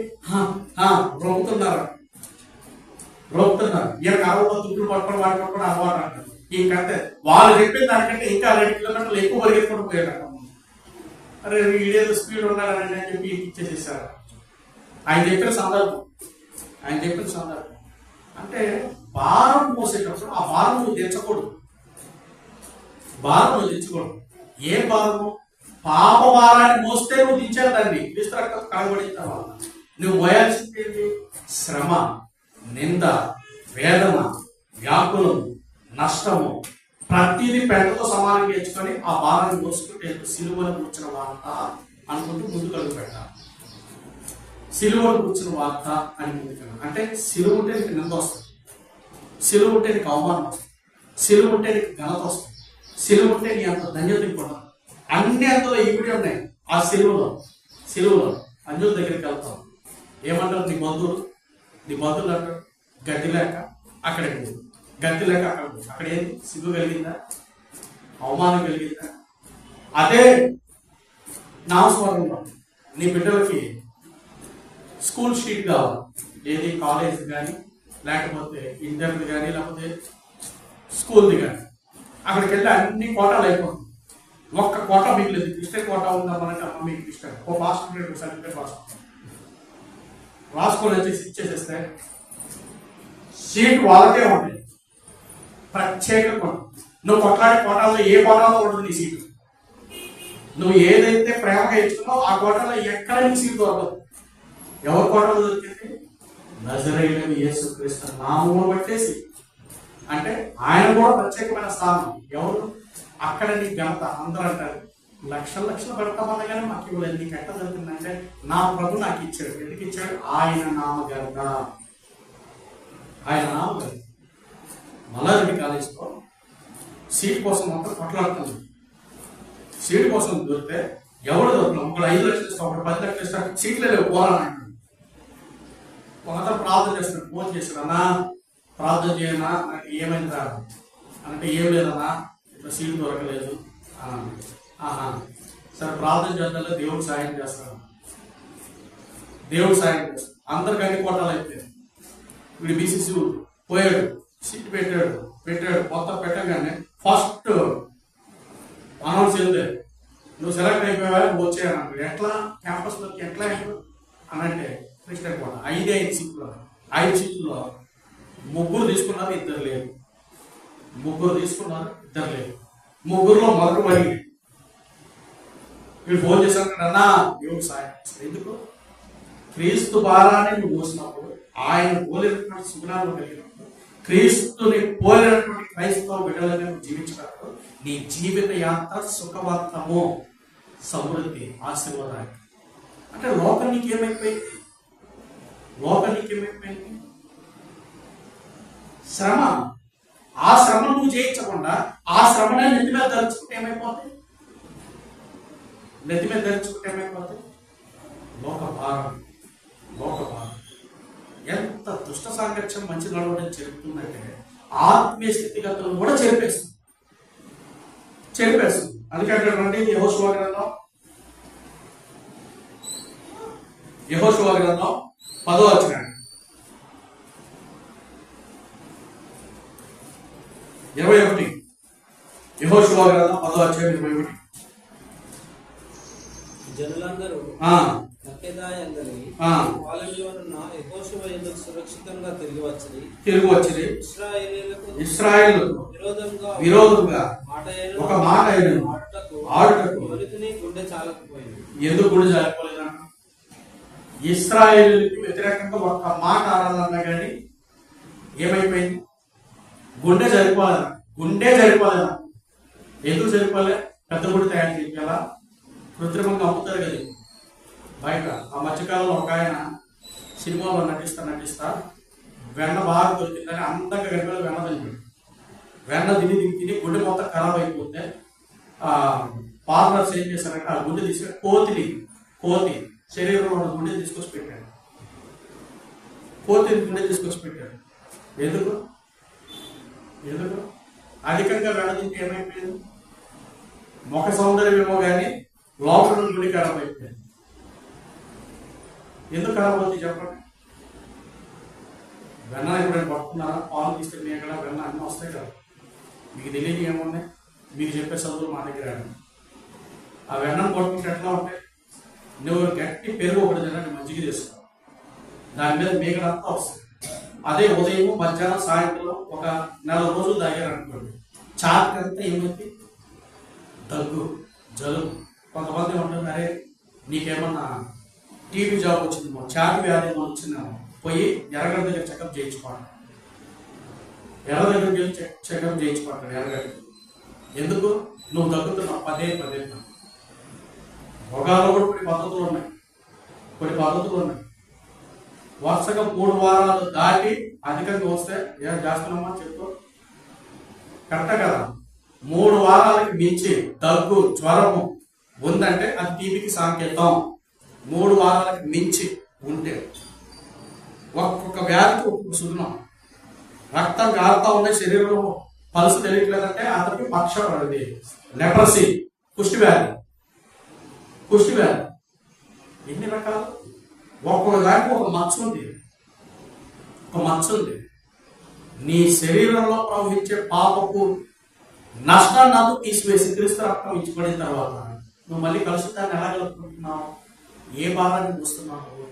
రొప్పుతున్నారు. ఈయన కాలంలో దుడ్లు పట్టుకొని వాటి పట్టుకొని అలవాటు అంటారు. ఇంకంతే వాళ్ళు చెప్పిన దానికంటే ఇంకా 2 కిలోమీటర్లు ఎక్కువ పరిగెత్తుకుంటూ పోయాడు. అరే వీడేదో స్పీడ్ ఉన్నాడని అని చెప్పి ఇచ్చేసేసారు. ఆయన చెప్పిన సందర్భం అంటే భారం మోసేటప్పుడు ఆ భారం నువ్వు తెచ్చకూడదు. ఏ భారము? పాప భారాన్ని మోస్తే నువ్వు దించాలి దాన్ని. క్రీస్తు రక్తం కనబడిన తర్వాత నువ్వు మోయాల్సింది శ్రమ, నింద, వేదన, వ్యాకులము, నష్టము, ప్రతిదీ పెద్దతో సమానంగా ఎంచుకొని ఆ భారాన్ని మోసుకుంటే సిలువను కూర్చిన వార్త అనుకుంటూ ముందుకు అడుగు పెట్టాలి. సిలువను కూర్చిన వార్త అని ముందుకు అంటే సిలువ ఉంటే నీకు నింద వస్తుంది, సిలువ ఉంటే నీకు అవమానం వస్తుంది, సిలువ ఉంటే నీకు ఘనత వస్తుంది, సిలువ ఉంటే నీ అంత ధన్యత కూడా అన్ని అంతలో ఈవిడే ఉన్నాయి. ఆ సిలువలో అంజుల దగ్గరికి వెళ్తాం. ఏమంటారు నీ బంధువులు అంటారు గతి లేక అక్కడికి గతి లేక అక్కడ ఏంది సిగ్గు కలిగిందా, అవమానం కలిగిందా? అదే నామస్మరణలో నీ బిడ్డలకి స్కూల్ షీట్ కావాలి, ఏది కాలేజ్ కానీ లేకపోతే ఇంటర్ది కానీ లేకపోతే స్కూల్ది కానీ. అక్కడికి వెళ్ళి అన్ని కోటాలు అయిపోతుంది. ఒక్క కోట మిగిలేదు. క్రిస్టియన్ కోట ఉందామనంటే అమ్మ మీకు క్రిస్టియన్ ఓ పాస్టర్ సర్టిఫికేట్ రాసుకొని వచ్చేసి ఇచ్చేసేస్తే సీట్ వాళ్ళకే ఉంటుంది. ప్రత్యేక కోట. నువ్వు కొట్లాడే కోటాల్లో ఏ కోటాలో ఉండదు నీ సీటు. నువ్వు ఏదైతే ప్రేమగా ఇచ్చుకున్నావో ఆ కోటాలో ఎక్కడ నీ సీటు దొరకదు. ఎవరి కోటలో దొరికింది? నజరేయుడైన యేసుక్రీస్తు నామమును బట్టేసి. అంటే ఆయన కూడా ప్రత్యేకమైన స్థానం. ఎవరు? అక్కడ నీ ఘనత. అందరూ అంటారు లక్షలు పెడతామన్నా కానీ మాకు ఇవ్వలేదు. నీకు ఎట్లా జరుగుతుందంటే నా ప్రభు నాకు ఇచ్చాడు. ఎందుకు ఇచ్చాడు? ఆయన నామగర్త. మల్లారెడ్డి కాలేజ్లో సీట్ కోసం మొత్తం కొట్లాడుతుంది. సీట్ కోసం దొరికితే ఎవరు దొరుకుతాం? ఒకడు 5 లక్షలు ఇస్తాం, ఒకటి 10 లక్షలు ఇస్తాం. సీట్లే లేవు, పోరాడు. ఒకతను ప్రార్థన చేస్తున్నాడు, ఫోన్ చేశాడు, అన్నా ప్రార్థన చేయనా, నాకు ఏమైంది రాదు అంటే ఏం లేదన్నా ఇట్లా సీటు దొరకలేదు అని. సరే ప్రార్థన చేద్దాం, దేవుడు సాయం చేస్తాడు. అందరికి అన్ని కోటాలు అయిపోయాయి. వీడు బీసీసీ పోయాడు, సీట్ పెట్టాడు మొత్తం పెట్టగానే ఫస్ట్ అనౌన్స్ చేస్తే నువ్వు సెలెక్ట్ అయిపోయావా వచ్చాయని. ఎట్లా క్యాంపస్లోకి ఎట్లా అని అంటే క్రిస్టియన్ కోట 5 సీట్లు. 5 సీట్లలో 3 తీసుకున్నారు, 2 లేరు. 3 తీసుకున్నారు, 2 లేరు. 3లో మొదటి పడి వీళ్ళు ఫోన్ చేశారు అన్నా దేవుడు సాయం. ఎందుకు? క్రీస్తు భారాన్ని నువ్వు మోసినప్పుడు, ఆయన పోలినటువంటి సుగుణాలు కలిగినప్పుడు, క్రీస్తుని పోలినటువంటి క్రైస్తవ బిడ్డలుగా నువ్వు జీవించినప్పుడు నీ జీవిత యాత్ర సుఖవంతము, సమృద్ధి, ఆశీర్వాదాన్ని. అంటే లోకం నీకేమైపోయింది? శ్రమ. ఆ శ్రమ నువ్వు జయించకుండా ఆ శ్రమనే నెత్తి మీద ధరించుకుంటే ఏమైపోతుంది? లోక భారం. ఎంత దుష్ట సాంగత్యం మంచి నడవడం జరుగుతుందంటే ఆత్మీయ స్థితిగతులను కూడా చెరిపేస్తుంది. అందుకే అక్కడ రండి, యెహోషువ గ్రంథం 10వ అధ్యాయం 21. యెహోషువ గ్రంథం 10వ అధ్యాయం 21. జనులందరూ సురక్షితంగా తిరిగి వచ్చి ఇశ్రాయేలుకు విరోధంగా ఒక మాట ఆడుటకు గుండె చాలకపోయింది. ఎందుకు గుండె చాలకపోలేదా? ఇశ్రాయేలుకి వ్యతిరేకంగా ఒక్క మాట ఆడాలన్నా కానీ ఏమైపోయింది? గుండె సరిపోలేదా? ఎందుకు సరిపోలే? పెద్ద గుడి తయారు చేయాలా? కృత్రిమంగా అమ్ముతారు కదా బయట. ఆ మధ్యకాలంలో ఒక ఆయన సినిమాలో నటిస్తా వెన్న బాగా దొరికిందని అందంగా గడిపేది వెన్న తిని గుండె మొత్తం ఖరాబ్ అయిపోతే పార్లర్స్ ఏం చేశారంటే ఆ గుండె తీసుకొని కోతి శరీరంలో ఉన్న గుండె తీసుకొచ్చి పెట్టాడు. కోతిని గుండె తీసుకొచ్చి పెట్టాడు. ఎందుకు అధికంగా వెన్న తింటే ఏమైపోయింది? ముఖ సౌందర్యం ఏమో కానీ లోపల గుండె ఖరాబ్ అయిపోయింది. ఎందుకు ఖరాబ్ అవుతుంది చెప్పండి? వెన్న ఎప్పుడైనా పడుతున్నారా? పాలు తీస్తే మీ ఎక్కడ వెన్న అన్నీ వస్తాయి కదా. మీకు తెలియని ఏమున్నాయి? మీకు చెప్పే చదువులు మా దగ్గర. ఆ వెన్నను పట్టుకుంటే ఎట్లా ఉంటాయి? నువ్వు గట్టి పెరుగు ఒకటి తినడానికి మజ్జిగ తీసుకో, దాని మీద మేకడంతా వస్తుంది. అదే ఉదయం మధ్యాహ్నం సాయంత్రం ఒక 4 రోజులు తాగారనుకోండి, చాకంతా ఏమైంది? దగ్గు, జలుబు. కొంతమంది ఉంటుంది, అరే నీకేమన్నా టీబీ జాబ్ వచ్చిందేమో, ఛాతి వ్యాధి ఏమో వచ్చిందేమో, పోయి ఎర్రగడ్డ దగ్గర చెకప్ చేయించుకోండి. చెకప్ చేయించుకుంటాడు ఎర్రగడ్డ. ఎందుకు? నువ్వు దగ్గుతున్నావు పదే. రోగాల్లో కూడా కొన్ని పద్ధతులు ఉన్నాయి. వరుసగా 3 వారాలు దాటి అధికంగా వస్తే ఏం చేస్తున్నామా చెప్పు? కరెక్ట్ కదా? 3 వారాలకి మించి దగ్గు, జ్వరము ఉందంటే అది టీబీకి సంకేతం. 3 వారాలకి మించి ఉంటే ఒక్కొక్క వ్యాధికి ఒక్కొక్క సున్నం. రక్తం కారుతా ఉండే శరీరంలో పలుసు తెలియట్లేదంటే అతనికి పక్షవాది, లెప్రసీ, కుష్టి వ్యాధి. ఎన్ని రకాలు? ఒక్కొక్క దానికి ఒక మచ్చ ఉంది. నీ శరీరంలో ప్రవహించే పాపపు నష్టాన్ని అంతా తీసివేసి క్రీస్తు రక్తం ఇచ్చిపడిన తర్వాత నువ్వు మళ్ళీ కలుషితాన్ని ఎలా కలుపుకుంటున్నావు? ఏ భారాన్ని చూస్తున్నావు?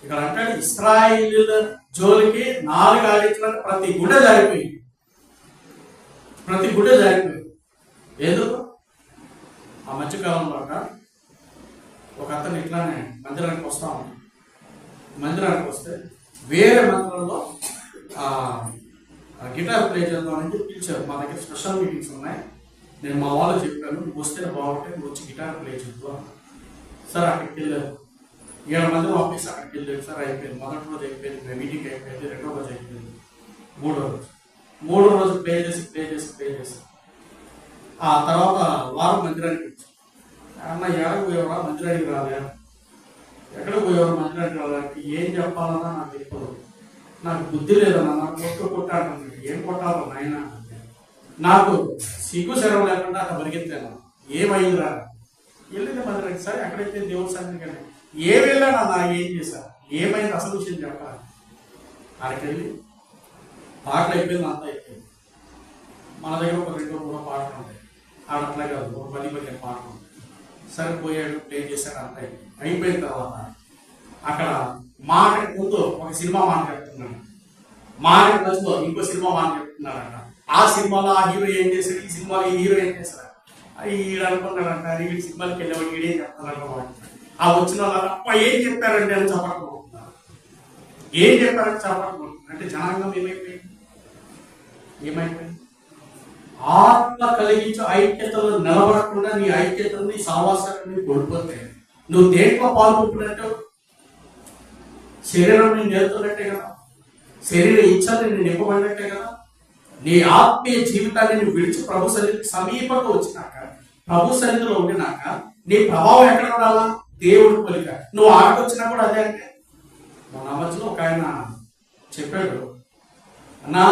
ఇక్కడ అంటే ఇశ్రాయేలు జోలికి 4 ఆడించడానికి ప్రతి గుడ్డ జారిపోయింది. ఎందుకు? ఆ మధ్యకాలంలో ఒక అతను ఇట్లానే మందిరానికి వస్తే వేరే మందిరంలో గిటార్ ప్లే చేద్దామని పిలిచారు. మా దగ్గర స్పెషల్ మీటింగ్స్ ఉన్నాయి, నేను మా వాళ్ళు చెప్పాను, నువ్వు వస్తే బాగుంటే నువ్వు వచ్చి గిటార్ ప్లే చేద్దాం. సార్ అక్కడికి వెళ్ళారు, 7 మంది ఆఫీస్ అక్కడికి వెళ్ళారు. సార్ అయిపోయింది, మొదటి రోజు అయిపోయింది, మీటింగ్ అయిపోయింది, 2వ రోజు అయిపోయింది, 3వ రోజు ప్లే చేసి ఆ తర్వాత వారం మందిరానికి వచ్చి, అన్న ఎక్కడికి పోయేవరా? మందిరానికి రాలే. ఎక్కడికి పోయేవారు? మందిరానికి రావడానికి. ఏం చెప్పాలన్నా నాకు తెలియదు, నాకు బుద్ధి లేదన్నా, నాకు కొట్టాడు. ఏం కొట్టాలో నాయన? నాకు సిగ్గు సెలవు లేకుండా అక్కడ పరిగెత్తాను. ఏమైందిరా? వెళ్ళింది మందిరానికి. సరే అక్కడైతే దేవుడి సన్నిధికి వెళ్ళి ఏం వెళ్ళాను నా ఏం చేశా? ఏమైంది అసలు విషయం చెప్పాలి. అక్కడికి వెళ్ళి పాటలు అయిపోయింది, అంతా అయిపోయింది. మన దగ్గర ఒక 2-3 పాటలు ఉంటాయి, ఆడట్లా కాదు, ఒక 10-15 పాటలు ఉంటాయి. సరే పోయాడు, ప్లే చేశాడు, అంతా అయిపోయిన తర్వాత అక్కడ మాటకి ముందు ఒక సినిమా మాట చెప్తున్నాడు, మాటకి మధ్యలో ఇంకో సినిమా మాట చెప్తున్నాడంట. ఆ సినిమాలో ఆ హీరో ఏం చేశాడు, ఈ సినిమాలో ఈ హీరో ఏం చేశాడు, ఈడు అనుకున్నాడంట. ఈ సినిమాకి వెళ్ళేవాడు ఈడేం చెప్తున్నాడు. ఆ వచ్చిన వాళ్ళ ఏం చెప్పారంటే అని చెప్పకపోతున్నారు. ఏం చెప్పారంటే చెప్పకపోతున్నారు. అంటే జనాంగం ఏమైపోయింది? ఆత్మ కలిగించే ఐక్యతలో నిలబడకుండా నీ ఐక్యతను, నీ సావాసాన్ని కోల్పోతే నువ్వు దేంట్లో పాల్గొంటున్నట్టు? శరీరం నేను నేర్చుకున్నట్టే కదా, శరీర ఇచ్ఛలు నేను నింపబడినట్టే కదా. నీ ఆత్మీయ జీవితాన్ని నువ్వు విడిచి ప్రభు సన్నిధికి సమీపంగా వచ్చినాక, ప్రభు సన్నిధిలో ఉండినాక నీ ప్రభావం ఎక్కడ ఉండాలా? దేవుడు పోలిక. నువ్వు ఆడకొచ్చినా కూడా అదే. అంటే మన మధ్యలో ఒక ఆయన చెప్పాడు, అన్నా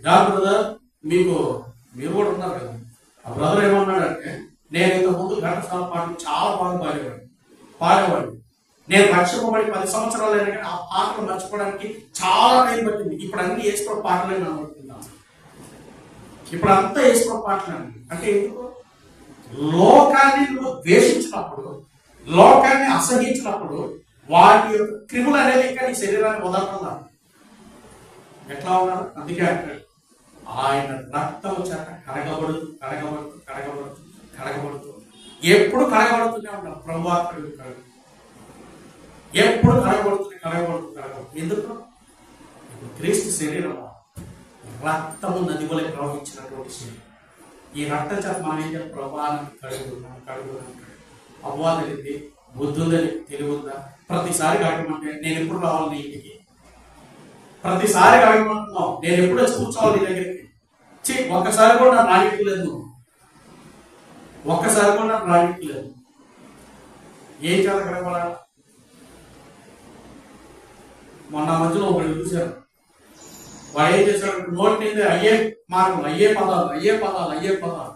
జాన్ బ్రదర్ మీరు కూడా ఉన్నారు కదా. ఆ బ్రదర్ ఏమన్నాడంటే, నేను ఇంతకు ముందు ఘంటసాల పాటలు చాలా బాగా పాడేవాడిని. నేను రక్షింపబడి 10 సంవత్సరాలు అయినా కానీ ఆ పాటలు మర్చిపోవడానికి చాలా టైం పట్టింది. ఇప్పుడు అన్ని వేసుకోవడం పాటలే అనుకుంటున్నాను. ఇప్పుడు అంతా వేసుకోవడం పాటలే అంటే ఎందుకు? లోకాన్ని నువ్వు ద్వేషించినప్పుడు, లోకాన్ని అసహించినప్పుడు వాటి యొక్క క్రిములు అనేది ఇంకా నీ శరీరాన్ని వదలకుండా ఎట్లా ఉన్నారు? అందుకే అంటాడు, ఆయన రక్తం చేత కడగబడుతూ ఎప్పుడు కడగబడుతూనే ఉంటాడు. ప్రభువాత్రుడు ఎప్పుడు కడగబడుతుంది. ఎందుకు? ఇప్పుడు క్రీస్తు శరీరం రక్తము నది వలె ప్రవహించినటువంటి శరీరం. ఈ రక్తం చేత మనం ఏం చేయాలి? ప్రభావాన్ని కడుగుతున్నాం. అవ్వా తెలియదు, బుద్ధి ఉందని తెలియదా? ప్రతిసారి కాకమంటే నేను ఎప్పుడు రావాలి నీ ఇంటికి? ప్రతిసారి కాకమంటున్నావు, నేను ఎప్పుడు వచ్చి కూర్చోవాలి నీ దగ్గరికి? ఒక్కసారి కూడా నాకు రానిట్లేదు, ఒక్కసారి కూడా నాకు రానిట్లేదు. ఏం చేత కడగబడాలి? మొన్న మధ్యలో ఒకటి చూశారు, వాడు ఏం చేశాడు? నోటి నింది అయ్యే మార్గం, అయ్యే పదాలు.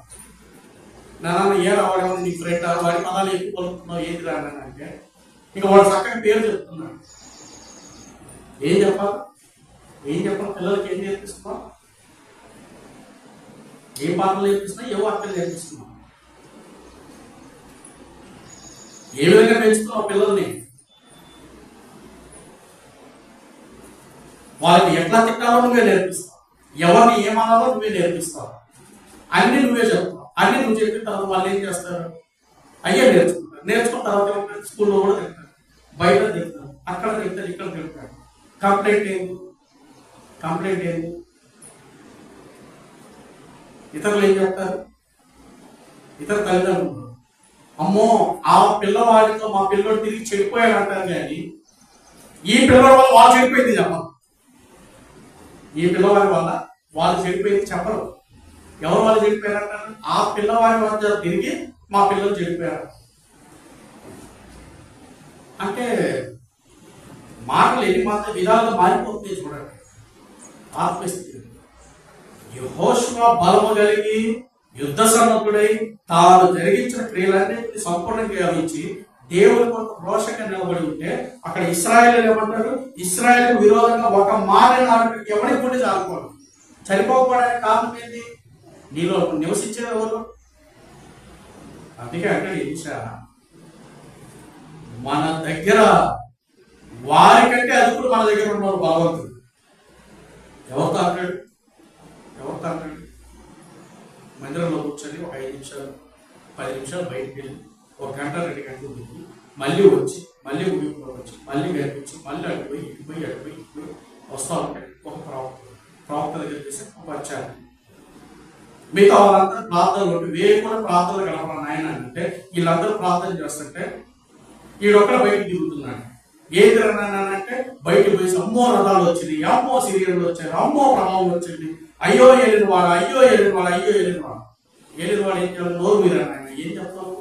నాన్న ఏ రావడం నీ ఫ్రెండ్ వాడి పదాలు ఎక్కువ పలుకుతున్నావు, ఏంటి రానంటే ఇంకా వాడు చక్కగా పేరు చెప్తున్నాడు. ఏం చెప్పాలి? పిల్లలకి ఏం నేర్పిస్తున్నావు? ఏ పాటలు నేర్పిస్తున్నావు? ఏ వార్తలు నేర్పిస్తున్నావు? ఏ విధంగా పెంచుతున్నావు పిల్లల్ని? వాళ్ళకి ఎట్లా తిట్టాలో నువ్వే నేర్పిస్తావు, ఎవరిని ఏమనాలో నువ్వే నేర్పిస్తావు, అన్ని నువ్వే చెప్తావు. అన్ని నువ్వు చెప్పిన తర్వాత వాళ్ళు ఏం చేస్తారు? అయ్యే నేర్చుకున్న తర్వాత స్కూల్లో కూడా తింటారు, బయట తింటారు, అక్కడ తింటారు, ఇక్కడ తింటారు. కంప్లైంట్ ఏంది? ఇతరులు ఏం చెప్తారు? ఇతర తల్లిదండ్రులు, అమ్మో ఆ పిల్లవాడితో మా పిల్లవాడు తిరిగి చెడిపోయాడు అంటారు. కానీ ఈ పిల్లవాడి వల్ల వాళ్ళు చెడిపోయింది చెప్పరు. ఈ పిల్లవాడి వల్ల వాళ్ళు చెడిపోయింది చెప్పరు. ఎవరు వాళ్ళు చెడిపోయారు అంటారు? ఆ పిల్లవాడి వల్ల తిరిగి మా పిల్లలు చెడిపోయారు. అంటే మాటలు ఎన్ని విధాలుగా మారిపోతుంది చూడండి. ఆత్మస్థితి యెహోషువ బలము కలిగి యుద్ధ సన్నద్ధుడై తాను జరిగించిన క్రియలన్నింటినీ సంపూర్ణంగా గావించి దేవుని కొరకు రోషంగా నిలబడి ఉంటే అక్కడ ఇశ్రాయేలు ఏమంటారు? ఇశ్రాయేలు విరోధంగా ఒక మాట నాటికి ఎవరికి కూడా చాలుకోవాలి. చనిపోకపోవడానికి కారణం ఏంటి? నీలో నివసించేది ఎవరు? అందుకే అక్కడ మన దగ్గర వారికంటే అదుపుడు మన దగ్గర ఉన్నారు భగవంతుడు. ఎవరితో అంటాడు? మందిరంలో కూర్చొని ఒక 5 నిమిషాలు 10 నిమిషాలు బయటికి వెళ్ళి 1 గంట 2 గంటలు దిగి మళ్ళీ వచ్చి మళ్ళీ ఉడికిపోయి వచ్చి మళ్ళీ కనిపించి మళ్ళీ అడిపోయి ఇటుపోయి వస్తా ఉంటాయి. ఒక ప్రవక్త దగ్గర చేసి వచ్చారు. మిగతా వాళ్ళందరూ ప్రార్థనలు ఉంటే వేరు కూడా ప్రార్థనలు గడపడం ఆయన అంటే వీళ్ళందరూ ప్రార్థన చేస్తుంటే ఈడొక్కడ బయటకు దిగుతున్నాడు. ఏం తిరగనంటే బయటకు పోయి అమ్మో రథాలు వచ్చినాయి, అమ్మో సీరియళ్ళు వచ్చాయి, అమ్మో ప్రభావం వచ్చింది, అయ్యో ఏలినవాడు. ఏలినవాడు ఏం చేయాలి? నోరు మీద ఏం చెప్తావు?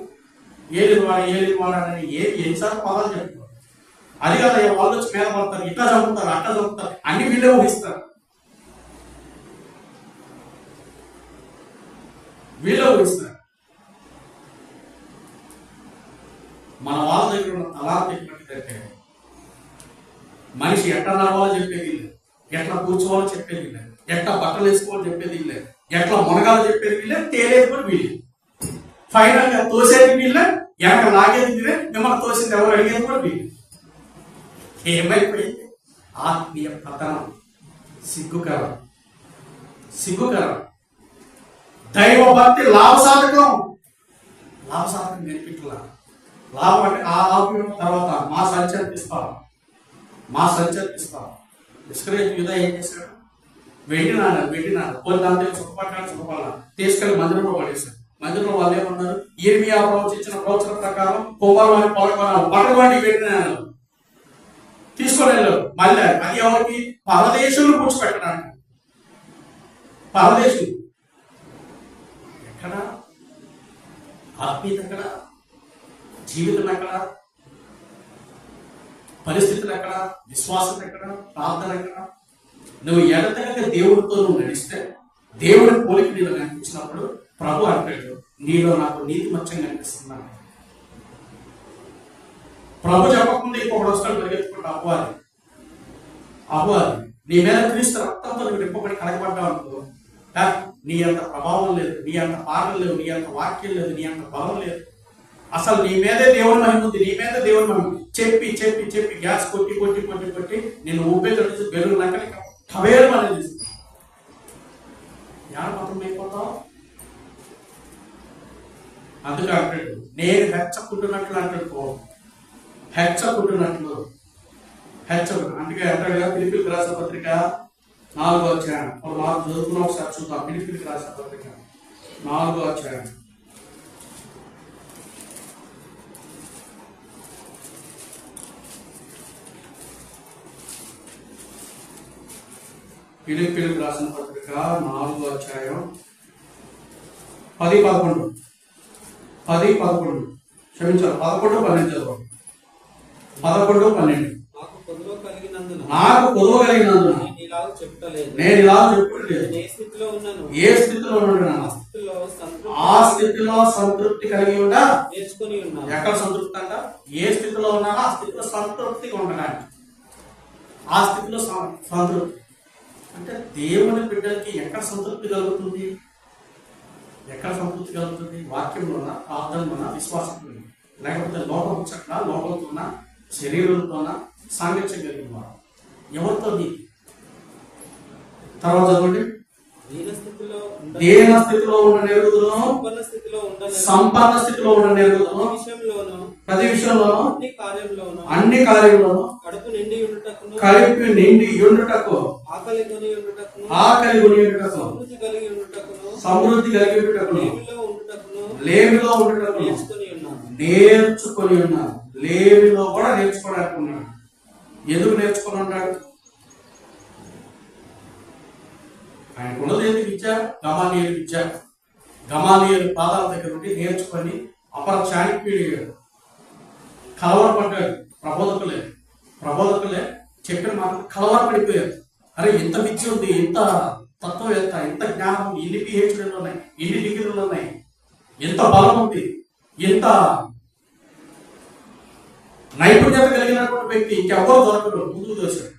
ఏలినవాడు అని ఎన్నిసార్లు పదాలు చెప్తావు? అది కదా వాళ్ళు వచ్చి మీద పడతారు, ఇట్లా చంపుతారు, అట్లా చంపుతారు, అన్ని వీళ్ళే ఊహిస్తారు. మన వాళ్ళ దగ్గర ఉన్న తలాంత ఎటువంటిదంటే మనిషి ఎట్లా నడవాలో చెప్పేది లేదు, ఎట్లా కూర్చోవాలో చెప్పేది లేదు, ఎట్లా బట్టలు వేసుకోవాలో చెప్పేది లేదు, ఎట్లా మునగాలో చెప్పేది వీళ్ళే, తేలేది కూడా వీళ్ళు. ఫైనల్ గా తోసేది వీళ్ళే, వెనక లాగేది వీళ్ళే, మిమ్మల్ని తోసింది ఎవరు అడిగేది కూడా వీళ్ళు. ఏమైపోయింది? ఆత్మీయ పతనం. సిగ్గుకరం. దైవ భక్తి లాభసాధకం నేర్పించాల. లాభం అంటే ఆ లాభం తర్వాత మా సంచరిస్తాం. డిస్కరేజ్ యూదా ఏం చేశాడు? వెళ్ళినాడు కొన్ని దాంతో సుఖపడ్డాడు తీసుకెళ్లి మందిరంలో పడేశాడు. మందిరంలో వాళ్ళు ఏమన్నారు? ఇర్మియా ప్రవచించిన ప్రవచన ప్రకారం కుమారుని పట్టవాడిని వెళ్ళినాడు, తీసుకొని వెళ్ళారు. మళ్ళీ అది ఎవరికి? పరదేశులు కూర్చోపెట్టడానికి. పరదేశులు ఎక్కడ? ఆత్మీయత ఎక్కడ? జీవితం ఎక్కడ? పరిస్థితులు ఎక్కడ? విశ్వాసం ఎక్కడ? ప్రార్థన ఎక్కడ? నువ్వు ఎడతెగక దేవుడితో నువ్వు నడిస్తే, దేవుడి పోలిక నీలో కనిపించినప్పుడు ప్రభు అంటాడు, నీలో నాకు నీతి మచ్చం కనిపిస్తున్నాను. ప్రభు చెప్పకుండా ఇంకొకటి వస్తాడు పరిగెత్తుకుంటా, అపవాది నీ మీద క్రీస్తు రక్తంతో నువ్వు నింపబడి కలగబడ్డావు అనుకో, నీ అంత ప్రభావం లేదు, నీ అంత పాటలు లేవు, నీ అంత వాక్యం లేదు, నీ అంత బలం లేదు, అసలు నీ మీదే దేవుని మహిమ ఉంది, నీ మీద దేవుని మహిమ చెప్పి చెప్పి చెప్పి గ్యాస్ కొట్టి కొట్టి కొట్టి కొట్టి నేను ఊపే కట్టి బెరువులాక కవేరు అనేది తీసుకుంటావు. మతం అయిపోతావు. అందుకే అంటాడు, నేను హెచ్చకుంటున్నట్లు అంటాడు, హెచ్చకుంటున్నట్లు అందుకే అంటాడు కదా, ఫిలిప్పీయులకు రాసిన పత్రిక 4వ అధ్యాయం, 4 చదువుకున్న ఒకసారి చూద్దాం. ఫిలిప్పీయులకు రాసిన పత్రిక 4వ అధ్యాయం. ఫిలిప్పీయులకు రాసిన పత్రిక 4వ అధ్యాయం 10-11 క్షమించాలి, 11-12 చదవండి. 11-12 నాకు కొదువ కలిగినందున నేను ఇలా చెప్పలేదు, ఏ స్థితిలో ఉన్నాను ఆ స్థితిలో సంతృప్తి కలిగి ఉండా నేర్చుకుని ఉన్నాను. ఎక్కడ సంతృప్తి అంట? ఏ స్థితిలో ఉన్నానో ఆ స్థితిలో సంతృప్తిగా ఉండడానికి, ఆ స్థితిలో సంతృప్తి అంటే దేవుని బిడ్డలకి ఎక్కడ సంతృప్తి కలుగుతుంది? ఎక్కడ సంతృప్తి కలుగుతుంది? వాక్యంలోన, ప్రార్థనలోన, విశ్వాసంలో, లేకపోతే లోకం చట్ల లోకంతోన, శరీరంతోన సాంగత్యం కలిగిన వారు. ఎవరితో? నీకు. తర్వాత చదవండి. దీన స్థితిలో ఉన్న నెరుగుదలను, సంపన్న స్థితిలో ఉన్న నెరుగుదలను, ప్రతి విషయంలోనూ అన్ని కార్యంలోనూ కడుపు నిండి ఉండుటకు, ఆకలి కొని ఉండుటకు, సమృద్ధి కలిగి ఉండుటకు, లేమిలో ఉండుటకు నేర్చుకొని ఉన్నాను. లేమిలో కూడా నేర్చుకోవడానికి ఉన్నాడు. ఎందుకు నేర్చుకొని ఉంటాడు? ఆయనకున్నది ఏది? విద్య, గమాలీయులు విద్య. గమాలీయులు పాదాల దగ్గర నుండి నేర్చుకొని అపర చాణక్యుడు కలవరపడ్డాడు. ప్రబోధకులే చెప్పిన మాటలు కలవరపడిపోయారు. అరే ఇంత విద్య ఉంది, ఇంత తత్వవేత్త, ఇంత జ్ఞానం, ఇన్ని పిహెచ్డీలు ఉన్నాయి, ఇన్ని డిగ్రీలు ఉన్నాయి, ఎంత బలం ఉంది, ఎంత నైపుణ్యత కలిగినటువంటి వ్యక్తి ఇంకెవరో దొరకడు, ముందుకు దోశాడు.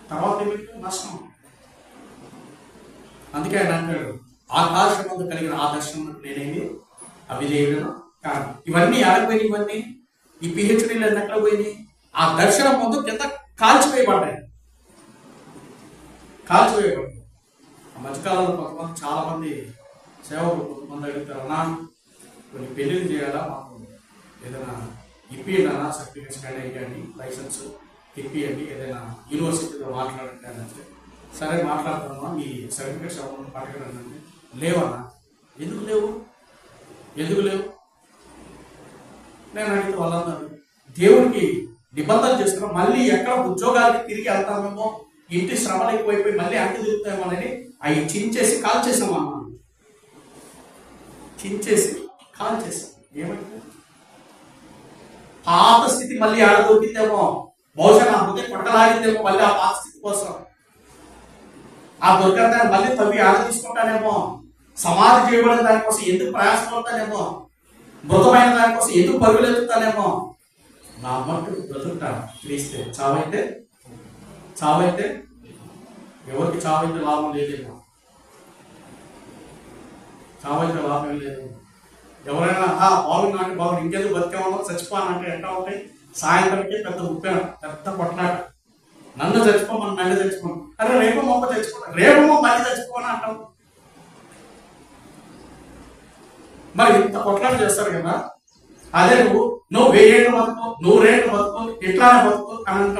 తర్వాత నష్టం. అందుకే ఆయన అంటాడు, ఆకాశమందు కలిగిన ఆ దర్శనం నేనేమి అవిధేయుడను కాదు. ఇవన్నీ ఆడపోయినాయి. ఇవన్నీ ఈ పిహెచ్డీలు ఎక్కడ పోయినాయి? ఆ దర్శనం ముందు కింద కాల్చివేయబడ్డాయి. ఆ మధ్యకాలంలో కొంతమంది, చాలా మంది సేవకులు కొంతమంది అడుగుతారు, అన్నా కొన్ని పెళ్లిళ్ళు చేయాలా, మాకు ఏదైనా ఇప్పియండి సర్టిఫికేట్స్ కానీ అయ్యండి, లైసెన్స్ ఇప్పియండి, ఏదైనా యూనివర్సిటీతో మాట్లాడండి అంటే, సరే మాట్లాడతామా, మీ సర్టిఫికేట్స్ అవ్వడం పట్టుకురండి. లేవన్నా. ఎందుకు లేవు? నేను అడిగితే వాళ్ళన్నారు, దేవుడికి నిబంధన చేస్తున్నాం, మళ్ళీ ఎక్కడ ఉద్యోగాలకి తిరిగి వెళ్తామేమో, ఇంటి శ్రమలు ఎక్కువైపోయి మళ్ళీ అంటి తిరుగుతామో అని అవి చించేసి కాల్ చేసాం అన్నాను. ఏమంటే పాత స్థితి మళ్ళీ ఆడ దొరికిందేమో, బహుశా నా హృదయం కొట్టలాగిందేమో మళ్ళీ ఆ పాత స్థితి కోసం. ఆ దొరికిన మళ్ళీ తవ్వి ఆడ తీసుకుంటానేమో, సమాధి చేయబడిన దానికోసం ఎందుకు ప్రయాసపడతానేమో, మృతమైన దానికోసం ఎందుకు పరుగులెత్తుతానేమో. నా మట్టు బ్రతుకుతా క్రీస్తే. చావైతే ఎవరికి చావైతే లాభం లేదేమో, లాభం లేదు. ఎవరైనా బాగుంది ఇంకెందుకు బతికేమో, చచ్చిపోవాలంటే ఎట్లా ఉంటాయి? సాయంత్రంకి పెద్ద ఉప్పెన, పెద్ద కొట్లాట. నన్ను చచ్చిపోమని, మళ్ళీ చచ్చిపోను. అరే రేపు మొక్క చచ్చిపోతాను, మళ్ళీ చచ్చిపోను అంటావు. మరి ఇంత కొట్లాట చేస్తారు కదా. అదే నువ్వు 1000 ఏళ్ళు బతుకు, 100 ఏళ్ళు బతుకు, ఇట్లానే బతుకు అని అంటే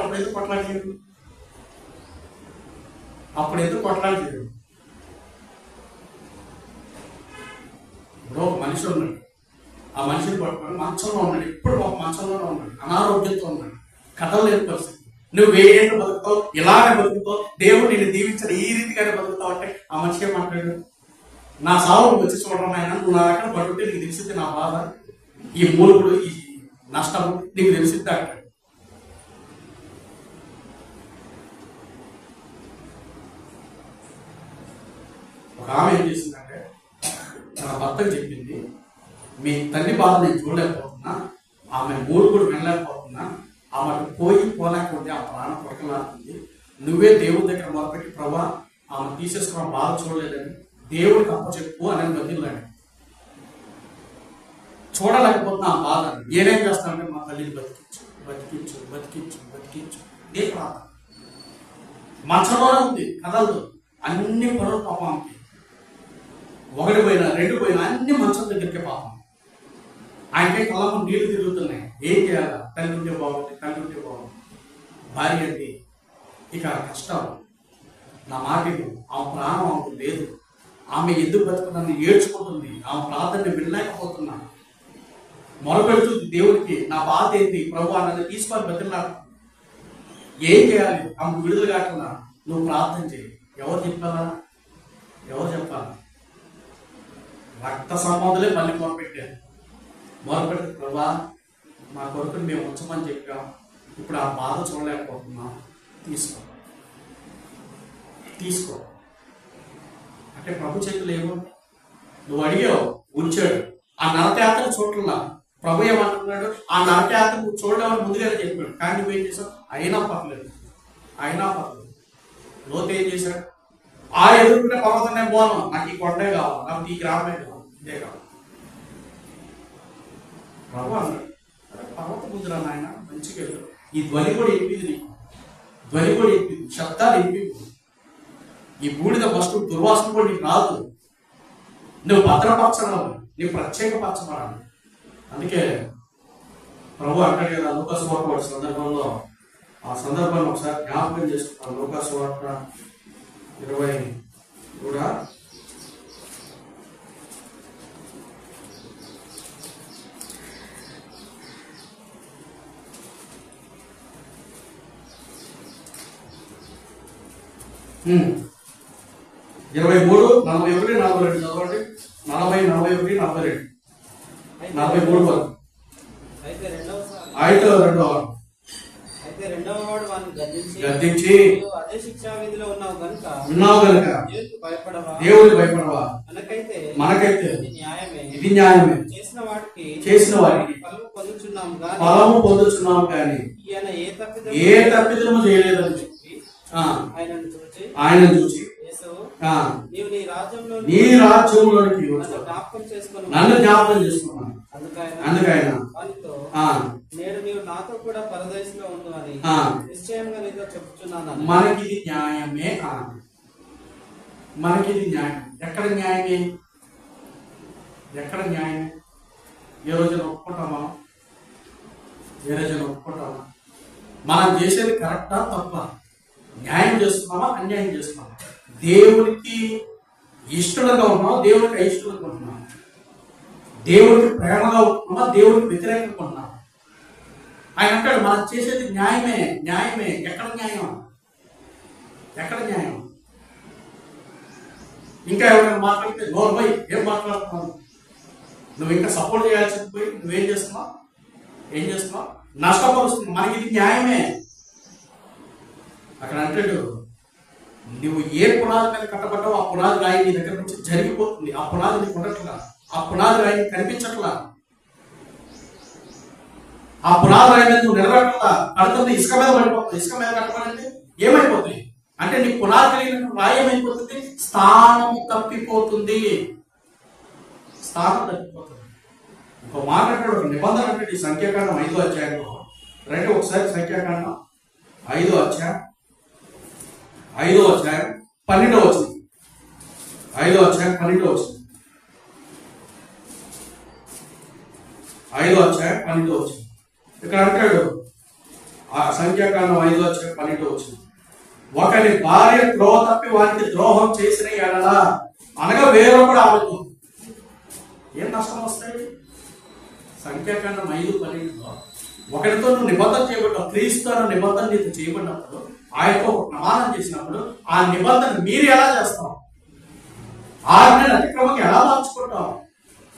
అప్పుడు ఎందుకు కొట్లాట చేయడు? ఇప్పుడు ఒక మనిషి ఉన్నాడు, ఆ మనిషిని పట్టుకొని మంచంలో ఉన్నాడు, ఇప్పుడు ఒక మంచంలోనే ఉన్నాడు, అనారోగ్యంతో ఉన్నాడు, కథలేని పరిస్థితి. నువ్వు 1000 ఏళ్ళు బతుకుతావు, ఇలాగే బతుకుతావు, దేవుడు నిన్ను దీవించాడు, ఈ రీతిగానే బతుకుతావు అంటే ఆ మనిషి ఏమంటాడు? నా సావు వచ్చి చూడడం ఆయన, నువ్వు నా రకం పడుతుంటే నీకు తెలిసింది నా బాధ, ఈ మూలుగుడు, ఈ నష్టం నీకు తెలిసింది అంటాడు. ఒక ఆమె ఏం చేసిందంటే తన భర్తకు చెప్పింది, మీ తల్లి బాధ నేను చూడలేకపోతున్నా, ఆమె మూడు కూడా వినలేకపోతున్నా, ఆమెకు పోలేకపోతే ఆ ప్రాణం కొరకలాడుతుంది, నువ్వే దేవుడి దగ్గర మొదలుపెట్టి ప్రభా ఆమె తీసేసుకున్న బాధ చూడలేదని దేవుడికి అప్పచెప్పు అని బతిలాడు. చూడలేకపోతున్నా ఆ బాధ. నేనేం చేస్తానంటే మా తల్లిని బతికించు బతికించు బతికించు బతికించు ఏ ప్రాంతం మంచంలోనే ఉంది, కదలదు. అన్ని పనులు పాపానికి, ఒకటి పోయినా రెండు పోయినా అన్ని మంచం దగ్గరికి పాపం. ఆయనకే కళ్ళము నీళ్లు తిరుగుతున్నాయి. ఏం చేయాలా? తల్లి ఉంటే బాగుంది, తల్లి ఉంటే బాగుంది. భార్య అండి ఇక కష్టం. నా మాట ఆమె ప్రాణం ఆమెకు లేదు. ఆమె ఎందుకు బతుకున్నాను ఏడ్చుకుంటుంది. ఆమె ప్రార్థన వినలేకపోతున్నా, మొరపెడుతుంది దేవుడికి. నా బాధ ఏంటి ప్రభు అన్నది తీసుకొని బతికినాడు. ఏం చేయాలి? ఆమెకు విడుదల కాకుండా నువ్వు ప్రార్థన చేయి. ఎవరు చెప్పాలా? ఎవరు చెప్పాలా? రక్త సంబంధులే మళ్ళీ మొరపెట్టారు. మొరపెడితే ప్రభా మా కొడుకుని మేము ఉంచమని చెప్పాం, ఇప్పుడు ఆ బాధ చూడలేకపోతున్నాం, తీసుకో తీసుకో అంటే ప్రభు చేతులు ఏమో నువ్వు అడిగావు, ఉంచాడు. ఆ నరకయాత్ర చూడలా. ప్రభు ఏమంటున్నాడు? ఆ నరకయాత్ర నువ్వు చూడడం ముందుగానే చెప్పాడు. కానీ నువ్వేం చేసావు? అయినా పర్లేదు, అయినా పర్లేదు. లోతు ఏం చేశాడు? ఆ ఎదుర్కొంటే పర్వతం నేను పోను, నాకు ఈ కొండే కావాలి, నాకు ఈ గ్రామమే కావాలి, ఇదే కావాలి. ప్రభు అన్నాడు పర్వతం ముందురా నాయన, మంచిగా వెళ్ళు. ఈ ధ్వని కూడా ఎప్పింది నీకు, ధ్వని కూడా ఎప్పింది, శబ్దాలు ఎప్పింది. ఈ బూడిద ఫస్ట్ దుర్వాసన కూడా నీకు రాదు. నువ్వు భద్రపరచడం, నీ ప్రత్యేకపరచబడాలి. అందుకే ప్రభు అంటాడు కదా లూకాసు వార్త సందర్భంలో, ఆ సందర్భాన్ని ఒకసారి జ్ఞాపకం చేసుకుంటాను. లూకాసు వార్త 20 కూడా Hmm. 23, 41, 42 చదవండి. 40, 41, 42, 43 వరకు. అయితే రెండవ వాడు వాడిని గద్దించి అదే శిక్షా విధిలో ఉన్నావు కనుక దేవుడికి భయపడవా? మనకైతే ఇది న్యాయమే. చేసిన వాడికి ఫలము పొందుచున్నాము కానీ ఏ తప్పిదము చేయలేదని చెప్పి ఆయన చూసి నీ రాజ్యంలోనికి నన్ను జ్ఞాపకం చేసుకున్నాను. అందుకైనా నేడు నీవు నాతో కూడా పరదేశంలో ఉండు అని నిశ్చయంగా నీతో చెప్తున్నాను. మనకిది న్యాయమే కాదు, మనకిది న్యాయం. ఎక్కడ న్యాయమే? ఎక్కడ న్యాయమే? ఏ రోజున ఒప్పుకుంటామా? ఏ రోజున ఒప్పుకుంటామా? మనం చేసేది కరెక్టా తప్ప? న్యాయం చేస్తున్నామా అన్యాయం చేస్తున్నామా? దేవునికి ఇష్టంగా ఉన్నామా దేవునికి అయిష్టంగా ఉంటున్నామా? దేవుడికి ప్రేమగా ఉంటున్నామా దేవుడికి వ్యతిరేకంగా ఉంటున్నామా? ఆయన అంటాడు మనం చేసేది న్యాయమే, న్యాయమే. ఎక్కడ న్యాయం? ఎక్కడ న్యాయం? ఇంకా ఎవరైనా మాట్లాడితే నోరు పోయి ఏం మాట్లాడుతున్నావు? నువ్వు ఇంకా సపోర్ట్ చేయాల్సింది పోయి నువ్వేం చేస్తున్నావు? ఏం చేస్తున్నావు? నష్టపరుస్తున్నావు. మనకి ఇది న్యాయమే. అక్కడ అంటాడు నువ్వు ఏ పునాది మీద కట్టబడ్డావు ఆ పునాది రాయి నీ దగ్గర నుంచి జరిగిపోతుంది. ఆ పునాది నీకు ఉండట్లా, ఆ పునాది రాయి కనిపించట్లా, ఆ పునాది రాయి మీద నువ్వు నిలబెట్టలా. కడుతుంది ఇసుక మీద పడిపోతుంది. ఇసుక మీద కట్టబడంటే ఏమైపోతుంది అంటే నీ పునాది కలిగిన రాయి ఏమైపోతుంది? స్థానం తప్పిపోతుంది, స్థానం తప్పిపోతుంది. ఇంకో మాట అంటాడు, ఒక నిబంధన అంటే ఈ సంఖ్యాకాండం 5వ అధ్యాయంలో రండి ఒకసారి. సంఖ్యాకాండం 5వ అధ్యాయం 5వ అధ్యాయం 12వ వచనం. 5వ అధ్యాయం 12వ వచనం. 5వ అధ్యాయం 12వ వచనం. ఇక్కడ అంటాడు ఆ సంఖ్యాకాండం 5వ అధ్యాయం 12వ వచనం. ఒకరి భార్య ద్రోహ తప్పి వారికి ద్రోహం చేసిన ఎడల అనగా వేరొకడు ఆమెతో ఏం నష్టం వస్తాయి? సంఖ్యాకాండం 5:12లో ఒకరితో నువ్వు నిబంధన చేయబడ్డావు. క్రీస్తు నిబంధన నీకు చేయబడినప్పుడు, ఆయనతో ప్రమాణం చేసినప్పుడు ఆ నిబంధన మీరు ఎలా చేస్తావు? ఆజ్ఞ అతిక్రమంగా ఎలా మార్చుకుంటావు?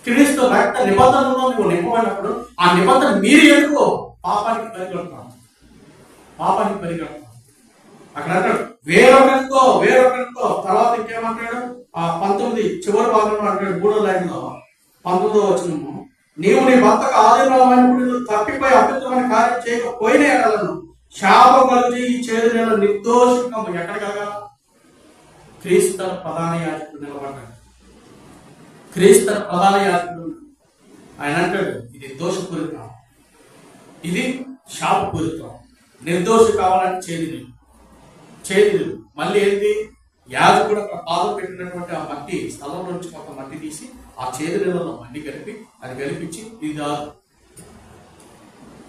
క్రీస్తు రక్త నిబంధనలో నువ్వు నింపబడినప్పుడు ఆ నిబంధన మీరు ఎందుకు పాపానికి పరిగెడతావు? పాపానికి పరిగెడతావు. అక్కడ అంటాడు వేరొకరితో తర్వాత ఇంకేమంటాడు? 19 చివరి భాగంలో అంటాడు 3వ లైన్లో 19వ వచనము, నీవు నీ భర్తకు ఆదివారమైనప్పుడు తప్పిపోయి అపవిత్రమైన కార్యం చేయకపోయిన ఎడలను శాపం కలిగి ఈ చేదు నెల నిర్దోషికము. ఎక్కడ కలగాల? క్రీస్తు ప్రధాన యాజకుడు నిలబడ్డాడు. క్రీస్తు ప్రధాన యాజకుడు ఆయన అంటాడు, ఇది దోషపూరితం, ఇది శాపపూరితం, నిర్దోషి కావాలని చేదు. మళ్ళీ ఏంటి? యాజకుడు అక్కడ పాదం పెట్టినటువంటి ఆ మట్టి స్థలంలో నుంచి కొంత మట్టి తీసి ఆ చేదు నీళ్ళలో మట్టి కలిపి అది కలిపించి ఇది కాదు,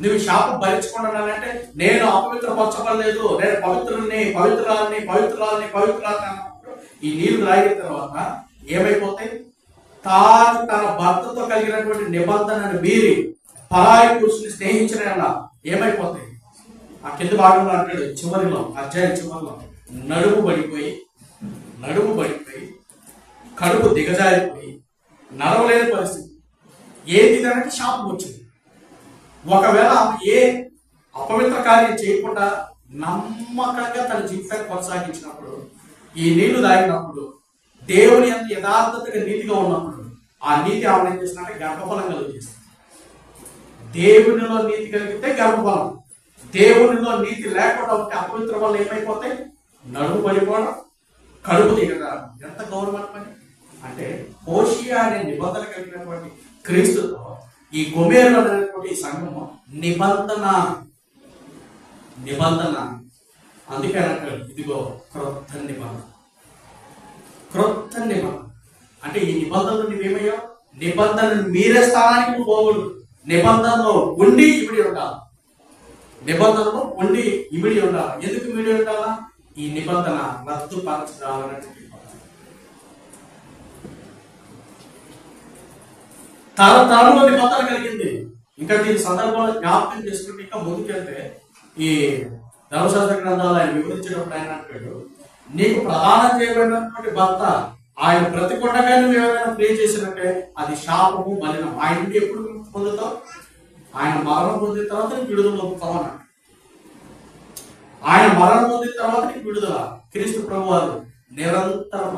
నువ్వు శాపం భరించుకుంటున్నానంటే నేను అపవిత్రపరచబడలేదు, నేను పవిత్రాలని అన్నప్పుడు ఈ నీళ్లు తాగిన తర్వాత ఏమైపోతాయి? తాను తన భర్తతో కలిగినటువంటి నిబంధనను మీరి పరాయి పురుషుని స్నేహించిన ఏమైపోతాయి? ఆ కింద భాగంలో అంటాడు చివరిలో, అధ్యాయం చివరిలో, నడుము పడిపోయి కడుపు దిగజారిపోయి నడవలేని పరిస్థితి. ఏది దానికి శాపం వచ్చింది. ఒకవేళ ఏ అపవిత్ర కార్యం చేయకుండా నమ్మకంగా తన జీవితాన్ని కొనసాగించినప్పుడు, ఈ నీళ్లు తాగినప్పుడు, దేవుని అంత యథార్థతగా నీతిగా ఉన్నప్పుడు ఆ నీతి ఆమె ఏం చేసినట్టే గర్భఫలం కలుగజేస్తుంది. దేవునిలో నీతి కలిగితే గర్భఫలం, దేవునిలో నీతి లేకుండా ఉంటే అపవిత్ర వల్ల ఏమైపోతాయి? నడుము పడిపోవడం, కడుపు దిగడం. ఎంత గౌరవం పని అంటే హోషియా అనే నిబంధన కలిగినటువంటి క్రీస్తుతో ఈ గొమేరు అనేటువంటి సంఘము నిబంధన. అందుకే అంటాడు, ఇదిగో క్రొత్త నిబంధన అంటే ఈ నిబంధనలు నువ్వేమయ్యో, నిబంధనను మీరే స్థానానికి నువ్వు పోకూడదు. నిబంధనలో ఉండి ఇమిడి ఉండాలి. ఎందుకు ఇమిడి ఉండాలా? ఈ నిబంధన రద్దుపరచాలన్నటువంటి తరతరంలో నిబంధన కలిగింది. ఇంకా దీని సందర్భంలో జ్ఞాపకం చేసుకుంటే ఇంకా ముందుకెళ్తే ఈ ధర్మశాస్త్ర గ్రంథాలు ఆయన వివరించినప్పుడు ఆయన అంటాడు, నీకు ప్రదానం చేయబడినటువంటి భర్త ఆయన బ్రతికుండగా నువ్వు ఏమైనా ప్రే చేసినట్టే అది శాపము, మలినం. ఆయన నుండి ఎప్పుడు పొందుతావు? ఆయన మరణం పొందిన తర్వాత నీకు విడుదల పొందుతావు అన్నాడు. ఆయన మరణం పొందిన తర్వాత నీకు విడుదల. క్రీస్తు ప్రభు వారు నిరంతరం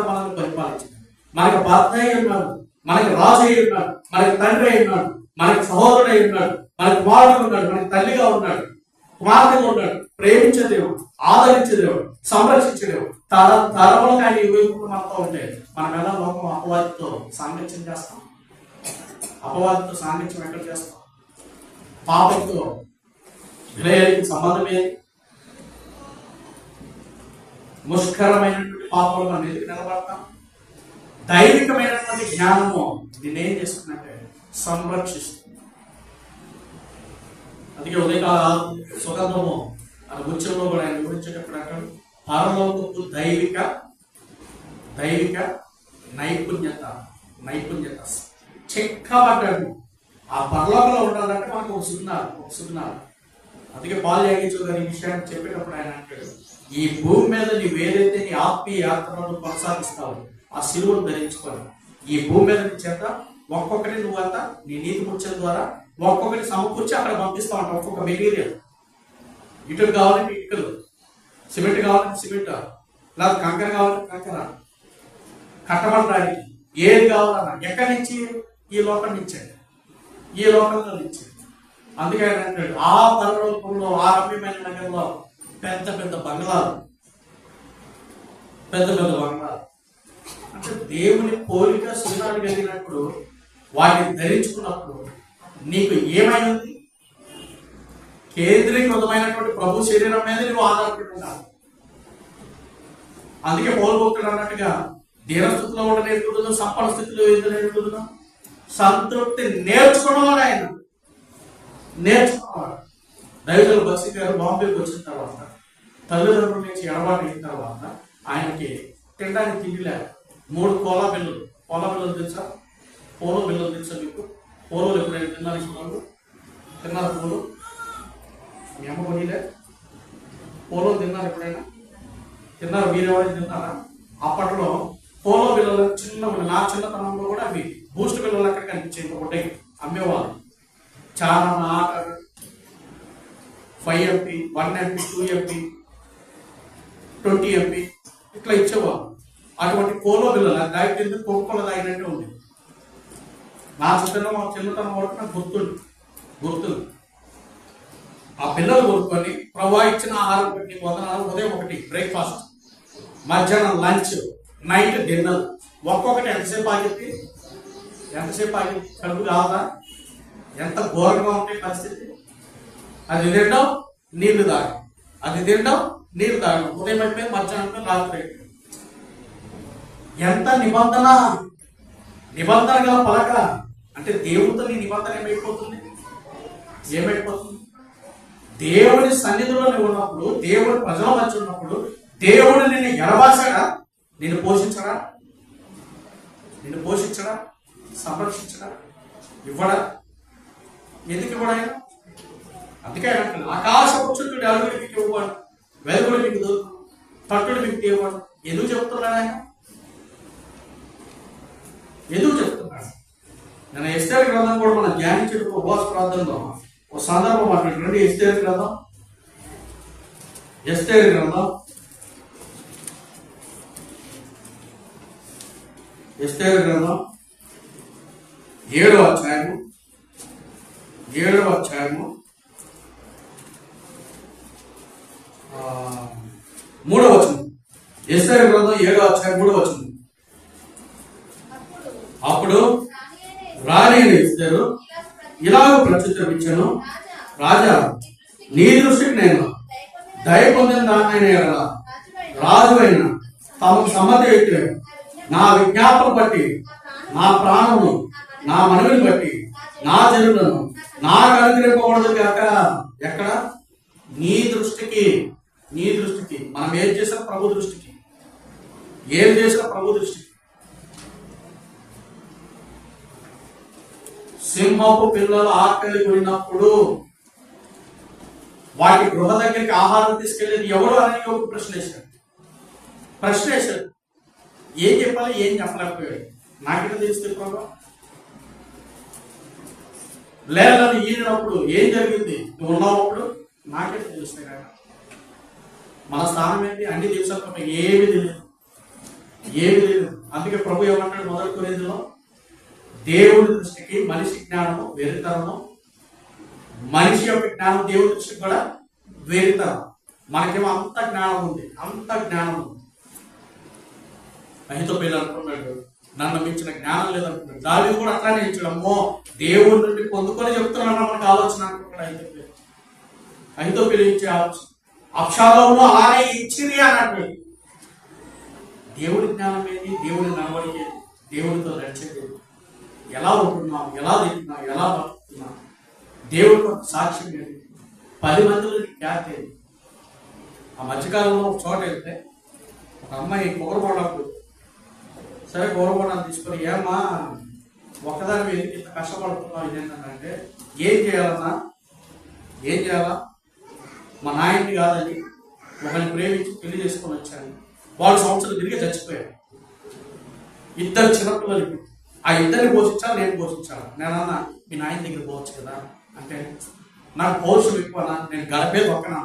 మనల్ని పరిపాలించారు. మనకి భర్త అయి ఉన్నాడు, మనకి రాజు అయి ఉన్నాడు, మనకి తండ్రి అయి ఉన్నాడు, మనకి సహోదరుడు అయి ఉన్నాడు, మనకి కుమారుడు ఉన్నాడు, మనకి తల్లిగా ఉన్నాడు, కుమార్తెగా ఉన్నాడు. ప్రేమించే దేవుడు, ఆదరించే దేవుడు, సంరక్షించే దేవుడు. తరములకు ఆయన వైపు మనతో ఉంటే మనం ఎలా లోకం అపవాదితో సాంగత్యం చేస్తాం? అపవాదితో సాంగత్యం ఎక్కడ చేస్తాం? పాపంతో విలయానికి సంబంధం ఏది? ముష్కరమైనటువంటి పాపంలో మనం ఎందుకు నిలబడతాం? దైవికమైనటువంటి జ్ఞానము దీన్ని ఏం చేస్తుందంటే సంరక్షిస్తుంది. అందుకే ఉదయకాల సుగంధము ఆ గుచ్చంలో కూడా ఆయన వివరించేటప్పుడు అంటాడు, పరలోకపు దైవిక నైపుణ్యత చెక్కబడ్డాడు. ఆ పరలోకంలో ఉండాలంటే మనకు ఒక సుగుణాలు. అందుకే పాలు యాగించు గారి ఈ విషయాన్ని చెప్పేటప్పుడు ఆయన అంటాడు, ఈ భూమి మీద నీవు ఏదైతే నీ ఆత్మీయ యాత్రలను కొనసాగిస్తావు ఆ శిలువను ధరించుకొని ఈ భూమి మీద నీ చేత ఒక్కొక్కటి నువ్వంతా నీ నీతి ముచ్చల ద్వారా ఒక్కొక్కటి సమకూర్చి అక్కడ పంపిస్తా ఉంటావు. ఒక్కొక్క మెటీరియల్, ఇటుకు కావాలంటే ఇటుకలు, సిమెంట్ కావాలంటే సిమెంట్, లేదా కంకర కావాలంటే కంకర, కట్టబడడానికి ఏది కావాలన్నా ఎక్కడి నుంచి? ఈ లోకం నుంచే, ఈ లోకంలో నుంచి. అందుకే ఆయన అంటాడు, ఆ పరలోకంలో ఆ రమ్యమైన నగరంలో పెద్ద పెద్ద బంగ్లాలు అంటే దేవుని పోలిక సున్నాడు కలిగినప్పుడు వాటిని ధరించుకున్నప్పుడు నీకు ఏమైంది? కేంద్రీకృతమైనటువంటి ప్రభు శరీరం మీద నువ్వు ఆధారపడి ఉండాలి. అందుకే పౌలు అన్నట్టుగా దీనస్థితిలో ఉండనేటుదును, సంపన్న స్థితిలో ఎదురేటుదును సంతృప్తి నేర్చుకున్నవాడు ఆయన. నేర్చుకున్నవాడు దైవజుల బస్సి గారు బాంబేకి వచ్చిన తర్వాత తల్లిదండ్రుల నుంచి ఎడబాటు అయిన తర్వాత ఆయనకి తినడానికి తిండి లేదు. 3 కోలా బిల్లలు తెలుసా? పోలో బిల్లలు తెలుసా మీకు? పోలోలు ఎప్పుడైనా తిన్నారు? తిన్నారు పోలో? మీ అమ్మ కొనిలే పోలో తిన్నారు? ఎప్పుడైనా తిన్నారు? మీరెవరైనా తిన్నారా? అప్పట్లో పోలో బిల్లలు నా చిన్నతనంలో కూడా అవి బూస్ట్ బిల్లలు అక్కడ కనిపించేది. ఒకటి అమ్మేవాళ్ళు చాలా ఆట 5 MP, 1 MP, 2 MP, 20 MP ఇట్లా ఇచ్చేవాళ్ళు. అటువంటి కోలో పిల్లలు అది తాగితే కొడుకోలో తాగినట్టే ఉంది. నా చిన్నతనం వరకు నాకు గుర్తుంది. ఆ పిల్లలు కొనుక్కొని ప్రభా ఇచ్చిన ఆహారం పెట్టి వందనాలు, ఉదయం ఒకటి బ్రేక్ఫాస్ట్, మధ్యాహ్నం లంచ్, నైట్ డిన్నర్, ఒక్కొక్కటి ఎంతసేపు ఆగితే కడుపు కాదా? ఎంత ఘోరంగా ఉంటాయి పరిస్థితి. అది తినడం నీళ్లు తాగడం, ఉదయం అయిపోయి మధ్యాహ్నం అయిపోయి రాత్రి అయిపోయి. ఎంత నిబంధన గల పలక అంటే దేవుడితో నీ నిబంధన ఏమైపోతుంది? దేవుని సన్నిధిలో నువ్వు ఉన్నప్పుడు, దేవుడి ప్రజల మధ్య ఉన్నప్పుడు దేవుడు నిన్ను ఎడబాసాడా? నిన్ను పోషించడా? సంరక్షించడా? ఇవ్వడా? ఎందుకు ఇవ్వడా? అందుకే ఆకాశపు చుట్టూ అడుగుడు మీకు ఇవ్వడు, వెలుగుడు మీకు దొరుకు, తట్టుడు మీకు ఇవ్వడు. ఎందుకు చెప్తున్నాడు ఆయన? నేను ఎస్తేరు గ్రంథం కూడా మనం ధ్యానించడం ఉపవాస ప్రార్థనలో ఒక సందర్భం మాట్లాడుతుంది. ఎస్తేరు గ్రంథం 7వ అధ్యాయము 3వ వచనం. ఎస్తేరు గ్రంథం 7వ అధ్యాయం 3వ వచనం. అప్పుడు రాణి అయిన ఎస్తేరు ఇలాగ ప్రత్యుత్తరం ఇచ్చాను, రాజా నీ దృష్టికి నేను దయ పొందిన దాన్ని రాజు అయిన తమకు సమ్మతి అయితే నా విజ్ఞాపన బట్టి, నా ప్రాణము, నా మనవిని బట్టి, నా జనులను నాకు అనుగ్రహింపకూడదు కాక. ఎక్కడ? నీ దృష్టికి మనం ఏం చేసిన ప్రభు దృష్టికి, సింహపు పిల్లలు ఆకలి కొనినప్పుడు వాటి గృహ దగ్గరికి ఆహారం తీసుకెళ్ళేది ఎవరు అని ఒక ప్రశ్న వేశాడు. ఏం చెప్పాలి, ఏం చెప్పలేకపోయాడు. నాకెలా తెలుస్తుంది ప్రభావం? లేదని ఈడినప్పుడు ఏం జరిగింది, నువ్వు ఉన్నప్పుడు నాకే తెలుస్తాయి కదా. మన స్థానం ఏంటి? అన్ని తెలుసుకోకుండా ఏమీ తెలియదు. అందుకే ప్రభు ఏమంటాడు మొదటి కొరింథీయులలో, దేవుడి దృష్టికి మనిషి జ్ఞానము వేరుతరము, మనిషి యొక్క జ్ఞానం దేవుడి దృష్టికి కూడా వేరుతరం. మనకేమో అంత జ్ఞానం ఉంది. అహితోపేలు అనుకున్నాడు, నన్ను మించిన జ్ఞానం లేదనుకున్నాడు. దావీదు కూడా అట్లానే ఇచ్చాడు. అమ్మో దేవుడి నుండి పొందుకొని చెప్తున్నాడు మనకు ఆలోచన అనుకున్నాడు. అహితోపేలు ఇచ్చే ఆలోచన అబ్షాలోమును అలానే ఇచ్చిరి అన్నట్టు. దేవుడి జ్ఞానం ఏది? దేవుడి నడవడికి ఏది? దేవుడితో నడిచేది ఎలా ఉంటున్నాం, ఎలా తింటున్నాం, ఎలా బతుకుతున్నాం, దేవుడికి ఒక సాక్ష్యం ఏంటి, 10 మందిలో ఖ్యాతి ఏంటి. ఆ మధ్యకాలంలో ఒక చోట వెళ్తే ఒక అమ్మాయి కూరబోడకు, సరే కూరబోడాన్ని తీసుకొని, ఏమా ఒక్కదాని మీద ఇంత కష్టపడుతున్నావు ఇదేంటంటే, ఏం చేయాలా? మా నాయన్ని కాదని ఒకరిని ప్రేమించి పెళ్లి చేసుకొని వచ్చాను. వాళ్ళు సంవత్సరం తిరిగి చచ్చిపోయారు. 2 చిన్నపిల్లలకి. ఆ 2 పోషించాలి, నేను పోషించాలి. నేనన్నా మీ నాయన దగ్గర పోవచ్చు కదా అంటే, నాకు పౌరుషం ఎక్కువనా, నేను గడపే దొక్కనా.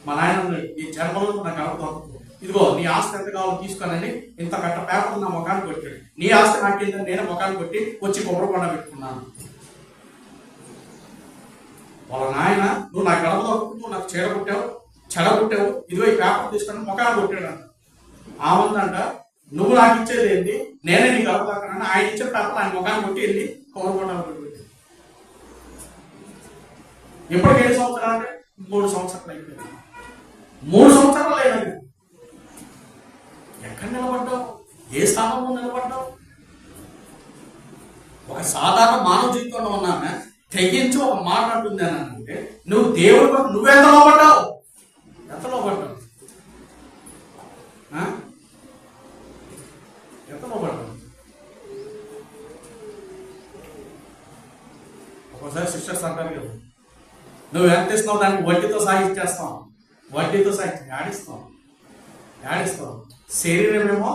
మా నాయన ఈ జన్మలో నా గడప దొక్కదు, ఇదిగో నీ ఆస్తి ఎంత కావాలో తీసుకోనని ఇంత కట్ట పేపర్ నా ముఖాన్ని కొట్టాడు. నీ ఆస్తి నాకేందని నేను ముఖాన్ని కొట్టి వచ్చి కొబ్బరికొండ పెట్టుకున్నాను. వాళ్ళ నాయన, నువ్వు నా గడప దొక్కదు, నువ్వు నాకు చెడగొట్టావు, ఇదిగో ఈ పేపర్ తీసుకొని ముఖాన్ని కొట్టాడు. ఆమందంట, నువ్వు నాకు ఇచ్చేది ఏంటి, నేనే నీ గడప దొక్కనని ఆయన ఇచ్చిన పేపర్ ఆయన ముఖాన్ని కొట్టి వెళ్ళి కొబ్బరికొండ పెట్టి. ఇప్పటికి 7 సంవత్సరాలు అంటే 3 సంవత్సరాలు అయిపోయింది. 3 సంవత్సరాలు అయినది. ఎక్కడ నిలబడ్డావు? ఏ స్థానంలో నిలబడ్డావు? ఒక సాధారణ మానవ జీవితంలో ఉన్నామే తెగించి ఒక మాట అంటుంది అని అంటే, నువ్వు దేవుడి కొరకు నువ్వెంత లోపడ్డావు? ఎంత లోపడ్డావు? ఒకసారి సిస్టర్స్ అంటారు కదా, నువ్వు ఎంత ఇస్తున్నావు దానికి వడ్డీతో సాగిస్తాం, ఆడిస్తాం. శరీరం ఏమో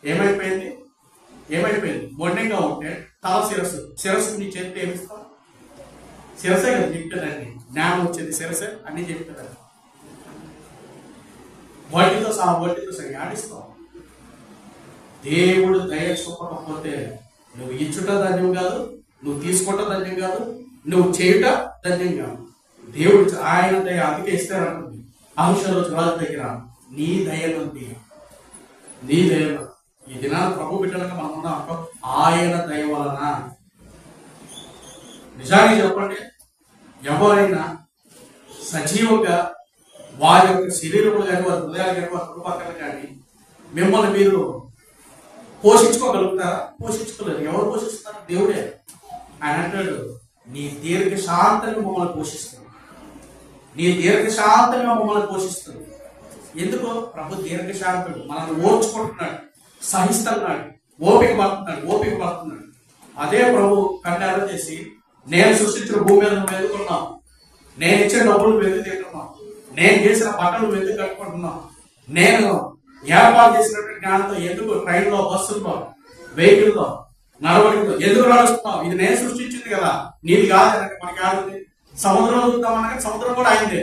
ఏమైపోయింది, మొండంగా ఉంటే తల శిరస్సు నీ చేతితో ఏమిస్తావు? శిరసే కదా చెప్తానండి, జ్ఞానం వచ్చేది శిరసే అన్ని చెప్తారు. వడ్డీతో సహా ఆడిస్తాం. దేవుడు దయ చూపకపోతే నువ్వు ఇచ్చుట ధన్యం కాదు, నువ్వు తీసుకుంట ధన్యం కాదు, నువ్వు చేయుట ధన్యం కాదు. దేవుడు ఆయన దయ అందుకే ఇస్తారంటుంది ఆంక్షలోచు రాజు దగ్గర, నీ దయ నుండి, నీ దయ. ఈ దినాన్ని ప్రభు బిడ్డలుగా మనం ఉన్నాం, ఆయన దయ వలన. నిజానికి చెప్పండి, ఎవరైనా సజీవంగా వారి యొక్క శరీరములు కానీ, వారి హృదయాలు కానీ, వారి కుటుంబాలు కానీ మిమ్మల్ని మీరు పోషించుకోగలుగుతారా? పోషించుకోలేరు. ఎవరు పోషిస్తారు? దేవుడే. ఆయన అంటాడు, నీ దీర్ఘశాంతంగా మమ్మల్ని పోషిస్తాడు, నీ దీర్ఘశాంతంగా మమ్మల్ని పోషిస్తాడు. ఎందుకు? ప్రభు దీర్ఘశాంతుడు, మనల్ని ఓర్చుకుంటున్నాడు, సహిస్తున్నాడు, ఓపిక పడుతున్నాడు. అదే ప్రభు కన్యాలు చేసి, నేను సృష్టించిన భూమి మీద నువ్వు ఎదుర్కొన్నావు, నేను ఇచ్చిన డబ్బులు నువ్వు ఎందుకు తింటున్నావు, నేను చేసిన బట్టలు నువ్వు ఎందుకు కట్టుకుంటున్నావు, నేను ఏర్పాటు చేసినటువంటి జ్ఞానంతో ఎందుకు ట్రైన్లో, బస్సుల్లో, వెహికల్లో, నడవడిలో ఎందుకు నడుస్తున్నావు? ఇది నేను సృష్టించింది కదా, నీది కాదు. మనకి ఆడింది సముద్రంలో చూద్దామనగా సముద్రం కూడా అయింది,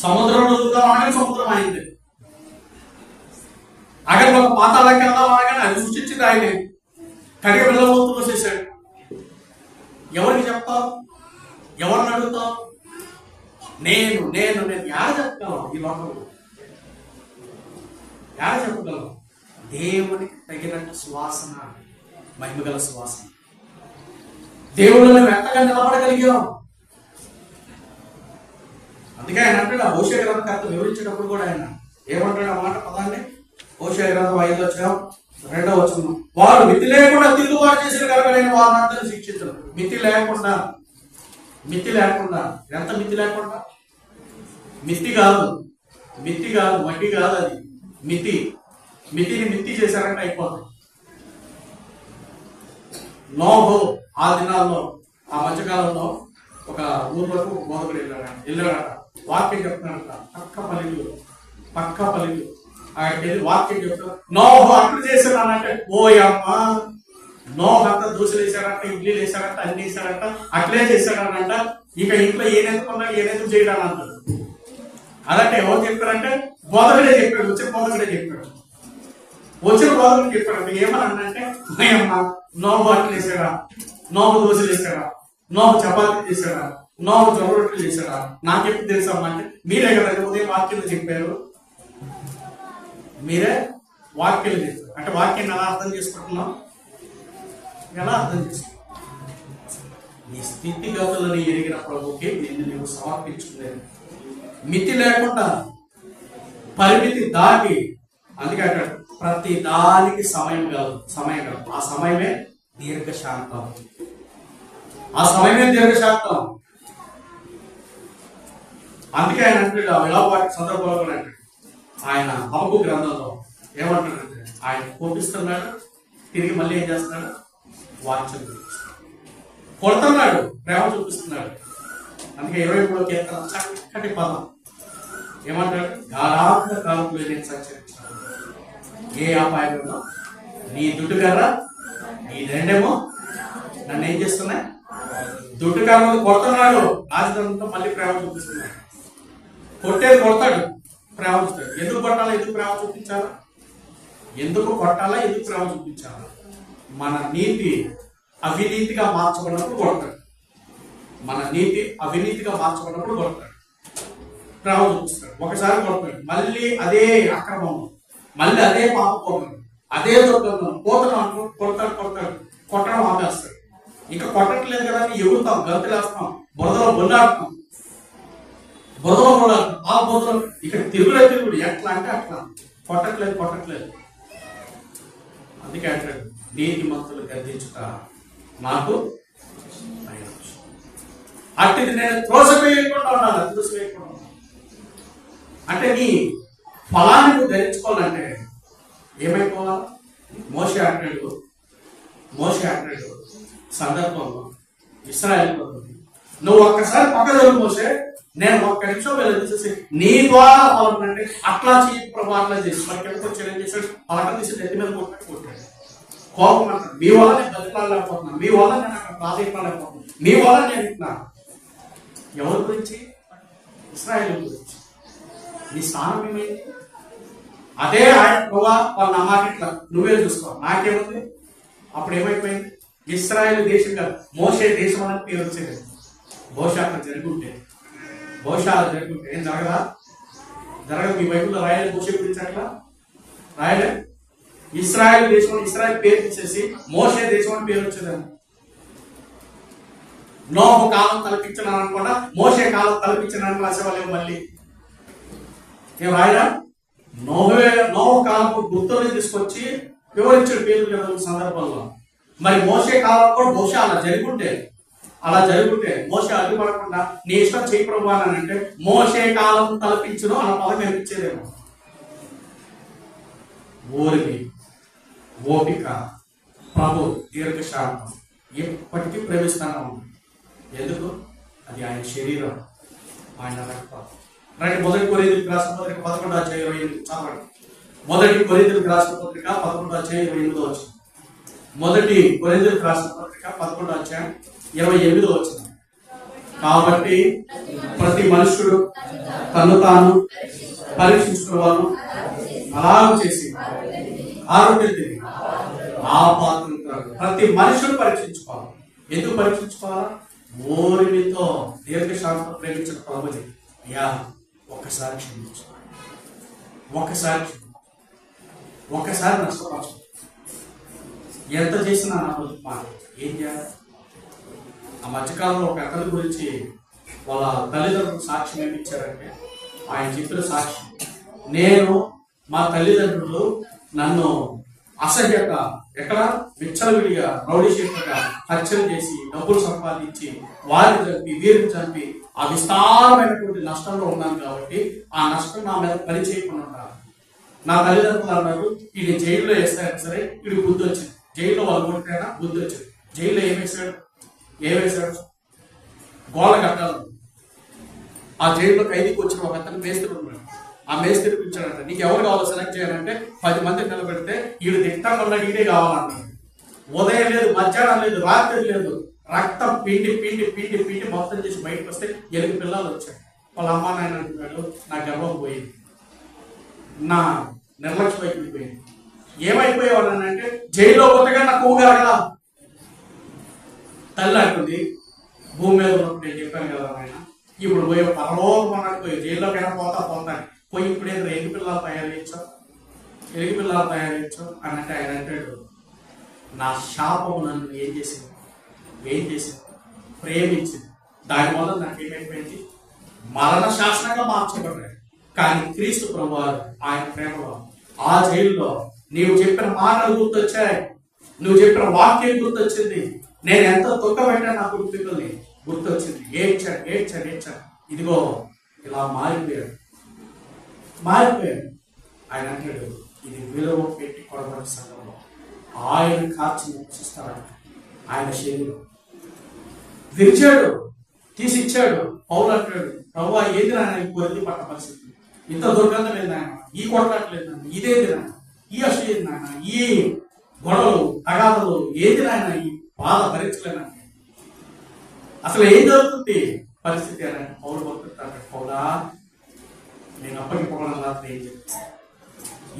సముద్రంలో చూద్దామనగా సముద్రం అయింది. అక్కడ ఒక పాతాళకి వెళ్దాం అనగానే అది సృష్టించింది ఆయనే. కడిగ పిల్లలు పోసేసాడు. ఎవరికి చెప్తావు? ఎవరిని అడుగుతావు? నేను నేను నేను యాడ చెప్తాను? ఈ లోకంలో యాడ చెప్పగలను? దేవునికి తగినట్టు సువాసన, మహిమగల సువాసన. దేవుళ్ళు మేము ఎంతగా నిలబడగలిగాం. అందుకే ఆయన అంటాడు, ఆ హోషేయ గ్రంథకర్త వివరించేటప్పుడు కూడా ఆయన ఏమంటాడు? ఆ మాట పదాన్ని హోషేయ గ్రంథం 5వ అధ్యాయం 2వ వచనం, వారు మితి లేకుండా తిరుగుబాటు చేసిన కనుక నేను వారిని అందరూ శిక్షించను. మితి లేకుండా ఎంత మితి లేకుండా? మితి కాదు, మట్టి కాదు, అది మితిని మితి చేశారంటే అయిపోతుంది. నోహు ఆ దినాల్లో, ఆ మధ్యకాలంలో ఒక ఊర్లకు బోధకుడు వెళ్ళాడట. వాక్యం చెప్తున్నాడట, పక్క పలికి ఆయనకి వెళ్ళి వాక్యం చెప్తాడు. నోహు అట్లు చేశాడనంటే, ఓయమ్మ, నోహు అంతా దోశలు వేసాడంట, ఇడ్లీలు వేసాడంట, అన్ని వేసాడంట, అట్లే చేశాడనంట. ఇక ఇంట్లో ఏనెందుకున్నా ఏనెందుకు చేయడానికి అంటాడు. అలాంటి ఎవరు చెప్పారంటే బోధకుడే చెప్పాడు, వచ్చిన బోధకుడు చెప్పాడు. ఏమని అంటే, అమ్మ, నోహు అట్లు వేసాడా, నోహు దోశలు వేసాడా, నోహు చపాతీ చేశాడా, నోహు జొన్న రొట్టెలు చేశాడా, నాకెప్పుడు తెలుసమ్మా అంటే, మీరే కదా ఉదయం వాక్యం చెప్పారు, మీరే వాక్యం చేస్తారు. అంటే వాక్యాన్ని ఎలా అర్థం చేసుకుంటున్నాం? నీ స్థితిగతులను ఎరిగిన ప్రభుకి నిన్ను నీవు సమర్పించుకోలేదు. మితి లేకుండా, పరిమితి దాటి. అందుకే అంటాడు, ప్రతి దానికి సమయం కాదు. ఆ సమయమే దీర్ఘశాంతం. అందుకే ఆయన అంటాడు, ఆ విలాపాటి సందర్భంలో కూడా అంటాడు, ఆయన హబక్కు గ్రంథంలో ఏమంటాడంటే, ఆయన కోపిస్తున్నాడు, తిరిగి మళ్ళీ ఏం చేస్తున్నాడు? వాక్యం కొడుతున్నాడు, ప్రేమ చూపిస్తున్నాడు. అందుకే 23వ కీర్తన చక్కటి పదం ఏమంటాడు? గాఢాంధ కాలంలో నేను సంచరించాను, ఏ అపాయంలో నీ దుడ్డుగారా, నీ దండేమో నన్ను ఏం చేస్తున్నాయి? దుడ్డుగారు కొడుతున్నాడు, రాజధానితో మళ్ళీ ప్రేమ చూపిస్తున్నాడు. కొట్టేది కొడతాడు, ప్రేమ చూస్తాడు. ఎందుకు కొట్టాలా, ఎందుకు ప్రేమ చూపించాలా? మన నీతి అవినీతిగా మార్చబడినప్పుడు కొడతాడు. ప్రేమ చూపిస్తాడు. ఒకసారి కొడతాడు, మళ్ళీ అదే అక్రమం, మళ్ళీ అదే పాపం, అదే దొంగతనం, పోతున్నాం, కొట్టడం ఆపేస్తాడు. ఇంకా కొట్టట్లేదు కదా అని ఎగురుతాం, గంతులేస్తాం, బురదలో బొల్లాడుతాం, ఆ బురదలో ఇక్కడ తిరుగుడు. ఎట్లా అంటే అట్లా కొట్టట్లేదు. అందుకే అంటాడు, నీతి మంతులు గర్దించుట నాకు అట్టిది నేను త్రోసివేయకుండా ఉండాలి. అంటే నీ ఫలాన్ని నువ్వు ధరించుకోవాలంటే ఏమైపోవాలి? మోషే అంటాడు సందర్భంలో ఇశ్రాయేలు నువ్వు ఒక్కసారి పక్క జరుగు మోషే, నేను ఒక్క నిమిషం వెళ్ళి నీ ద్వారా ఫలం అంటే అట్లా చేయి ప్రభు, అట్లా చేసి మనకి వచ్చి ఏం చేశాడు? పలక తీసి నెత్తి మీద కొట్టాడు. కోపం అంటాడు, మీ వల్ల నేను బతికాలేకపోతున్నాను, మీ వల్ల నేను అక్కడ ప్రాధాన్యపడలేకపోతున్నాను, మీ వల్ల నేను ఇట్లా. ఎవరి గురించి? ఇశ్రాయేలు గురించి. నీ స్థానం ఏమైంది? అదే ఆయన ప్రభా వాళ్ళ నా మాట ఇట్లా నువ్వే చూసుకో నాకేముంది. అప్పుడు ఏమైపోయింది, ఇశ్రాయేలు దేశం కాదు మోషే దేశం అనేది పేరు వచ్చేది. బహుశా అక్కడ జరుగుంటే ఏం జరగదా? జరగదు. మీ బైబిల్లో రాయలే మోషే గురించి అట్లా రాయలే. ఇశ్రాయేల్ దేశం ఇశ్రాయేల్ పేరు తీసేసి మోషే దేశం అని పేరు వచ్చేదాన్ని. నోహు కాలం తలపించను అనుకోకుండా మోషే కాలం తలపించనని రాసేవాళ్ళేమో మళ్ళీ ఏం రాయరా? నోహు కాలపు గుర్తులు తీసుకొచ్చి వివరించాడు పేర్లు కదా సందర్భంలో. మరి మోషే కాలం కూడా బహుశా అలా జరుగుంటే మోషే అడ్డుపడకుండా నీ ఇష్టం చేయి ప్రభు అని అంటే మోషే కాలం తలపించును అన్న పదం కనిపించేదేమో. ఓరిమి, ఓపిక, ప్రభు దీర్ఘశాంతం ఎప్పటికీ ప్రేమిస్తానే ఉంది. ఎందుకు? అది ఆయన శరీరం, ఆయన రక్తం. రైట్. మొదటి కొరింథీయులకు రాసిన పత్రిక 11:28 చదవండి. మొదటి కొరింథీయులకు రాసిన పత్రిక 11:28 మొదటి కొరింథీయులకు రాసిన పత్రిక 11:28 కాబట్టి ప్రతి మనుషుడు తను తాను పరీక్షించుకోవాలి, అలా చేసి ఆరోగ్యం తిరిగి ఆ పాత్ర ప్రతి మనుషుడు పరీక్షించుకోవాలి. ఎందుకు పరీక్షించుకోవాలా? ఓరిమితో దీర్ఘశాంతం ప్రేమించిన ప్రభుని అయ్యా ఒక్కసారి క్షమించు, ఒక్కసారి నష్టపరచు. ఎంత చేసినా నా మాట ఏం చేయాలి? ఆ మధ్యకాలంలో ఒక అతని గురించి వాళ్ళ తల్లిదండ్రులు సాక్ష్యం ఏమిచ్చారంటే, ఆయన చెప్పిన సాక్ష్యం, నేను మా తల్లిదండ్రులు నన్ను అసహ్యత ఎక్కడ విచ్చలవిడిగా రౌడీ షీట్గా హత్యలు చేసి డబ్బులు సంపాదించి వారిని చంపి వీరిని చంపి ఆ విస్తారమైనటువంటి నష్టంలో ఉన్నాను కాబట్టి ఆ నష్టం నా మీద పని చేయకుండా ఉంటాను. నా తల్లిదండ్రులు అన్నారు, వీడిని జైల్లో వేస్తాను సరే వీడికి బుద్ధి వచ్చింది. జైల్లో వాళ్ళు కొట్టినా బుద్ధి వచ్చింది. జైల్లో ఏమేశాడు గోళ కట్టాలి. ఆ జైల్లో ఖైదీకి వచ్చిన ఒక అతను మేస్త్రి ఉన్నాడు. ఆ మేస్త్రి పిలిచాడంట, నీకు ఎవరు కావాలో సెలెక్ట్ చేయాలంటే 10 మంది నిలబెడితే వీడు దిట్టం వల్ల వీడే కావాలన్నాడు. ఉదయం లేదు, మధ్యాహ్నం లేదు, రాత్రి లేదు, రక్తం పిండి పిండి పిండి పిండి మొత్తం చేసి బయటకు వస్తే 8 పిల్లలు వచ్చాయి. వాళ్ళ అమ్మ నాయన అంటున్నాడు, నా గర్వం పోయింది, నా నిర్లక్ష్యం అయిపోయింది. ఏమైపోయేవాడు అంటే జైల్లో కొత్తగా నాకు ఊగరగల. తల్లి అంటుంది, భూమి మీద ఉన్నప్పుడు నేను చెప్పాను కదా ఆయన, ఇప్పుడు పోయే పరలోకం అన్నట్టు పోయి జైల్లోకైనా పోతాను పోయి ఇప్పుడు ఏదో ఎలుగు పిల్లలు తయారు చేయొచ్చు అని అంటే ఆయన అంటాడు, నా శాపము నన్ను ఏం చేసింది ప్రేమించింది. దానివల్ల నాకు ఏమైపోయింది, మరణ శాసనంగా మార్చబడ్డాడు. కానీ క్రీస్తు ప్రభువారు ఆయన ప్రేమలో ఆ జైల్లో నీవు చెప్పిన మాటలు గుర్తొచ్చాయి, నువ్వు చెప్పిన వాక్యం గుర్తొచ్చింది, నేను ఎంత దుఃఖపెట్టాను నా కుటుంబీకుల్ని గుర్తొచ్చింది. ఏడ్చాడు. ఇదిగో ఇలా మారిపోయాడు. ఆయన అంటాడు, ఇది విలువ పెట్టి కొడబడి సంఘంలో ఆయన కార్చిన చూస్తాడు. ఆయన శరీరం విరిచాడు, తీసిచ్చాడు. పౌలు అంటాడు, ప్రభువా ఏది నాయన ఈ కొద్ది పట్ట పరిస్థితి, ఇంత దుర్గంధం లేదు నాయన, ఈ కొట్లాట్లేదు నాయన, ఇదేది నాయన, ఈ అసలు నాయన, ఈ గొడవలు తగాదలు ఏది నాయన, ఈ బాధ భరించలేనా, అసలు ఏం జరుగుతుంది పరిస్థితి అని పౌలు భక్తుడు పౌలా నేను అప్పగిపోవడం రాత్రి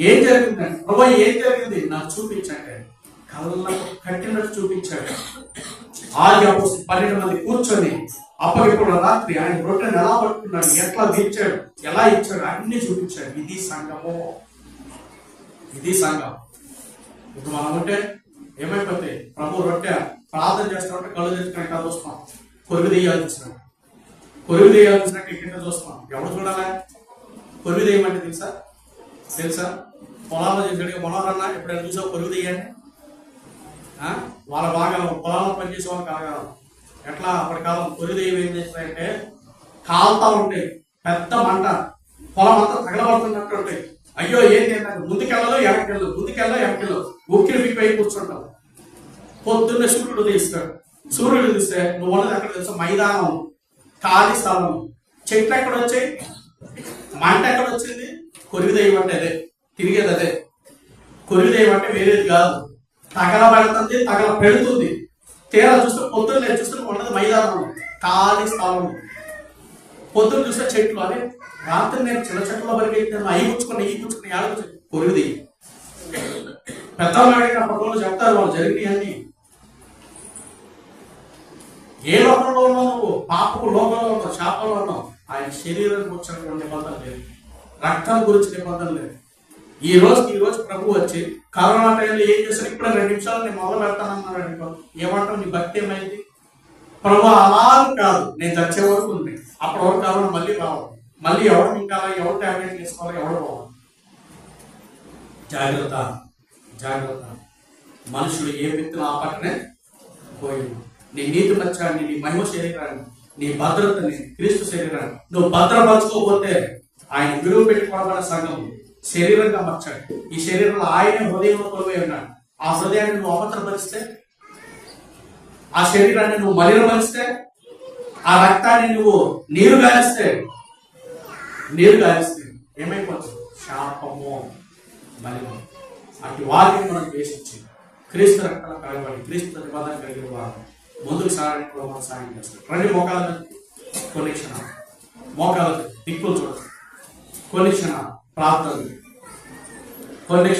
ఏం జరిగిందండి ప్రభు, ఏం జరిగింది నాకు చూపించాడు. కళ్ళకు కట్టినట్టు చూపించాడు. ఆది అపోస్తలులు 12 మంది కూర్చొని అప్పగిపోవడం రాత్రి ఆయన రొట్టెను ఎలా పట్టుకున్నాడు, ఎట్లా దించాడు, ఎలా ఇచ్చాడు అన్ని చూపించాడు. ఇది సంఘం. ఇప్పుడు మనం ఉంటే ఏమైపోతే ప్రభు రొట్టె ప్రార్థన చేస్తామంటే కళ్ళు తెచ్చుకుని కదా చూస్తాం, కొరుగు తీయాల్సినట్టు కింద చూస్తాం. ఎవరు చూడాలా? కొరుగు తీయమంటే తెలుసా పొలాల్లో చేసాడు పొలాలన్నా ఎప్పుడైనా చూసావు కొరుగు తీయండి? వాళ్ళ బాగా పొలాల్లో పనిచేసే వాళ్ళు కలగాలి. ఎట్లా అప్పటి కాలం కొరుగు తీయం ఏం చేస్తాయంటే కాలుతా ఉంటాయి, పెద్ద మంట, పొలం అంతా తగలబడుతున్నట్టు ఉంటాయి. అయ్యో ఏంటి అంటే ముందుకెళ్ళదు వెనక్కెళ్ళు ఉక్కిరి పిక్కి అయి కూర్చుంటావు. పొద్దున్నే సూర్యుడు తీస్తే నువ్వు ఉన్నది ఎక్కడ తెలుసా? మైదానం, ఖాళీ స్థలం. చెట్లు ఎక్కడ వచ్చాయి, మంట ఎక్కడ వచ్చింది? కొరుగు దెయ్యం అంటే అదే, తిరిగేది అదే. కొరుగు దెయ్యం అంటే వేరేది కాదు, తగల పెడుతుంది. తీరా చూస్తే పొద్దున్నే చూస్తే ఉన్నది మైదానం, ఖాళీ స్థలం. పొద్దున్న చూస్తే చెట్లు అదే రాత్రి నేను చిన్న చెట్ల వరకు వెళ్తాను అవి కూర్చుకుని ఏళ్ళ పొరుగుది పెద్దవాళ్ళు అప్పటి చెప్తారు వాళ్ళు జరిగినాయన్నీ. ఏ లోకంలో ఉన్నావు నువ్వు? పాపకు లోకంలో ఉన్నావు, శాపంలో ఉన్నావు. ఆయన శరీరానికి వచ్చినటువంటి నిబంధన లేదు, రక్తం గురించి నిబంధన లేదు. ఈ రోజు ప్రభు వచ్చి కరోనా టైంలో ఏం చేశారు? ఇప్పుడు 2 నిమిషాలు నేను మొదలు పెడతానన్నాడు అనుకో, ఏమంటావు? నీ భక్తి ఏమైంది? ప్రభు అలా కాదు, నేను చచ్చే వరకు ఉంది, అప్పటి వరకు కరోనా మళ్ళీ రావాలి, మళ్ళీ ఎవరు మింగాలి, ఎవరు టాబ్లెట్ తీసుకోవాలి, ఎవరు పోవాలి. జాగ్రత్త జాగ్రత్త. మనుషులు ఏ వ్యక్తులు ఆ పక్కనే పోయింది. నీ నీతి పచ్చాన్ని, నీ మహిమ శరీరాన్ని, నీ భద్రతని, క్రీస్తు శరీరాన్ని నువ్వు భద్రపరచుకోకపోతే ఆయన విలువ పెట్టుకోవడం సంఘం శరీరంగా మార్చాడు. ఈ శరీరంలో ఆయన హృదయంలో కొలువై ఉన్నాడు. ఆ హృదయాన్ని నువ్వు అపత్రపరిస్తే, ఆ శరీరాన్ని నువ్వు మలినపరిస్తే, ఆ రక్తాన్ని నువ్వు నీరు గాలిస్తే ఏమైపోతుంది? శాపము, మలినం. అటు వారిని మనం ద్వేషించి క్రీస్తు రక్తాల కలగబడి క్రీస్తు నిబంధన కలిగిన వారు ముందుకు సాగడానికి మనం సాయం చేస్తారు. రండి మోకాళ్ళ కొన్ని క్షణాలు, మోకాళ్ళ దిక్కులు చూడండి, కొన్ని క్షణాలు ప్రార్థన, కొన్ని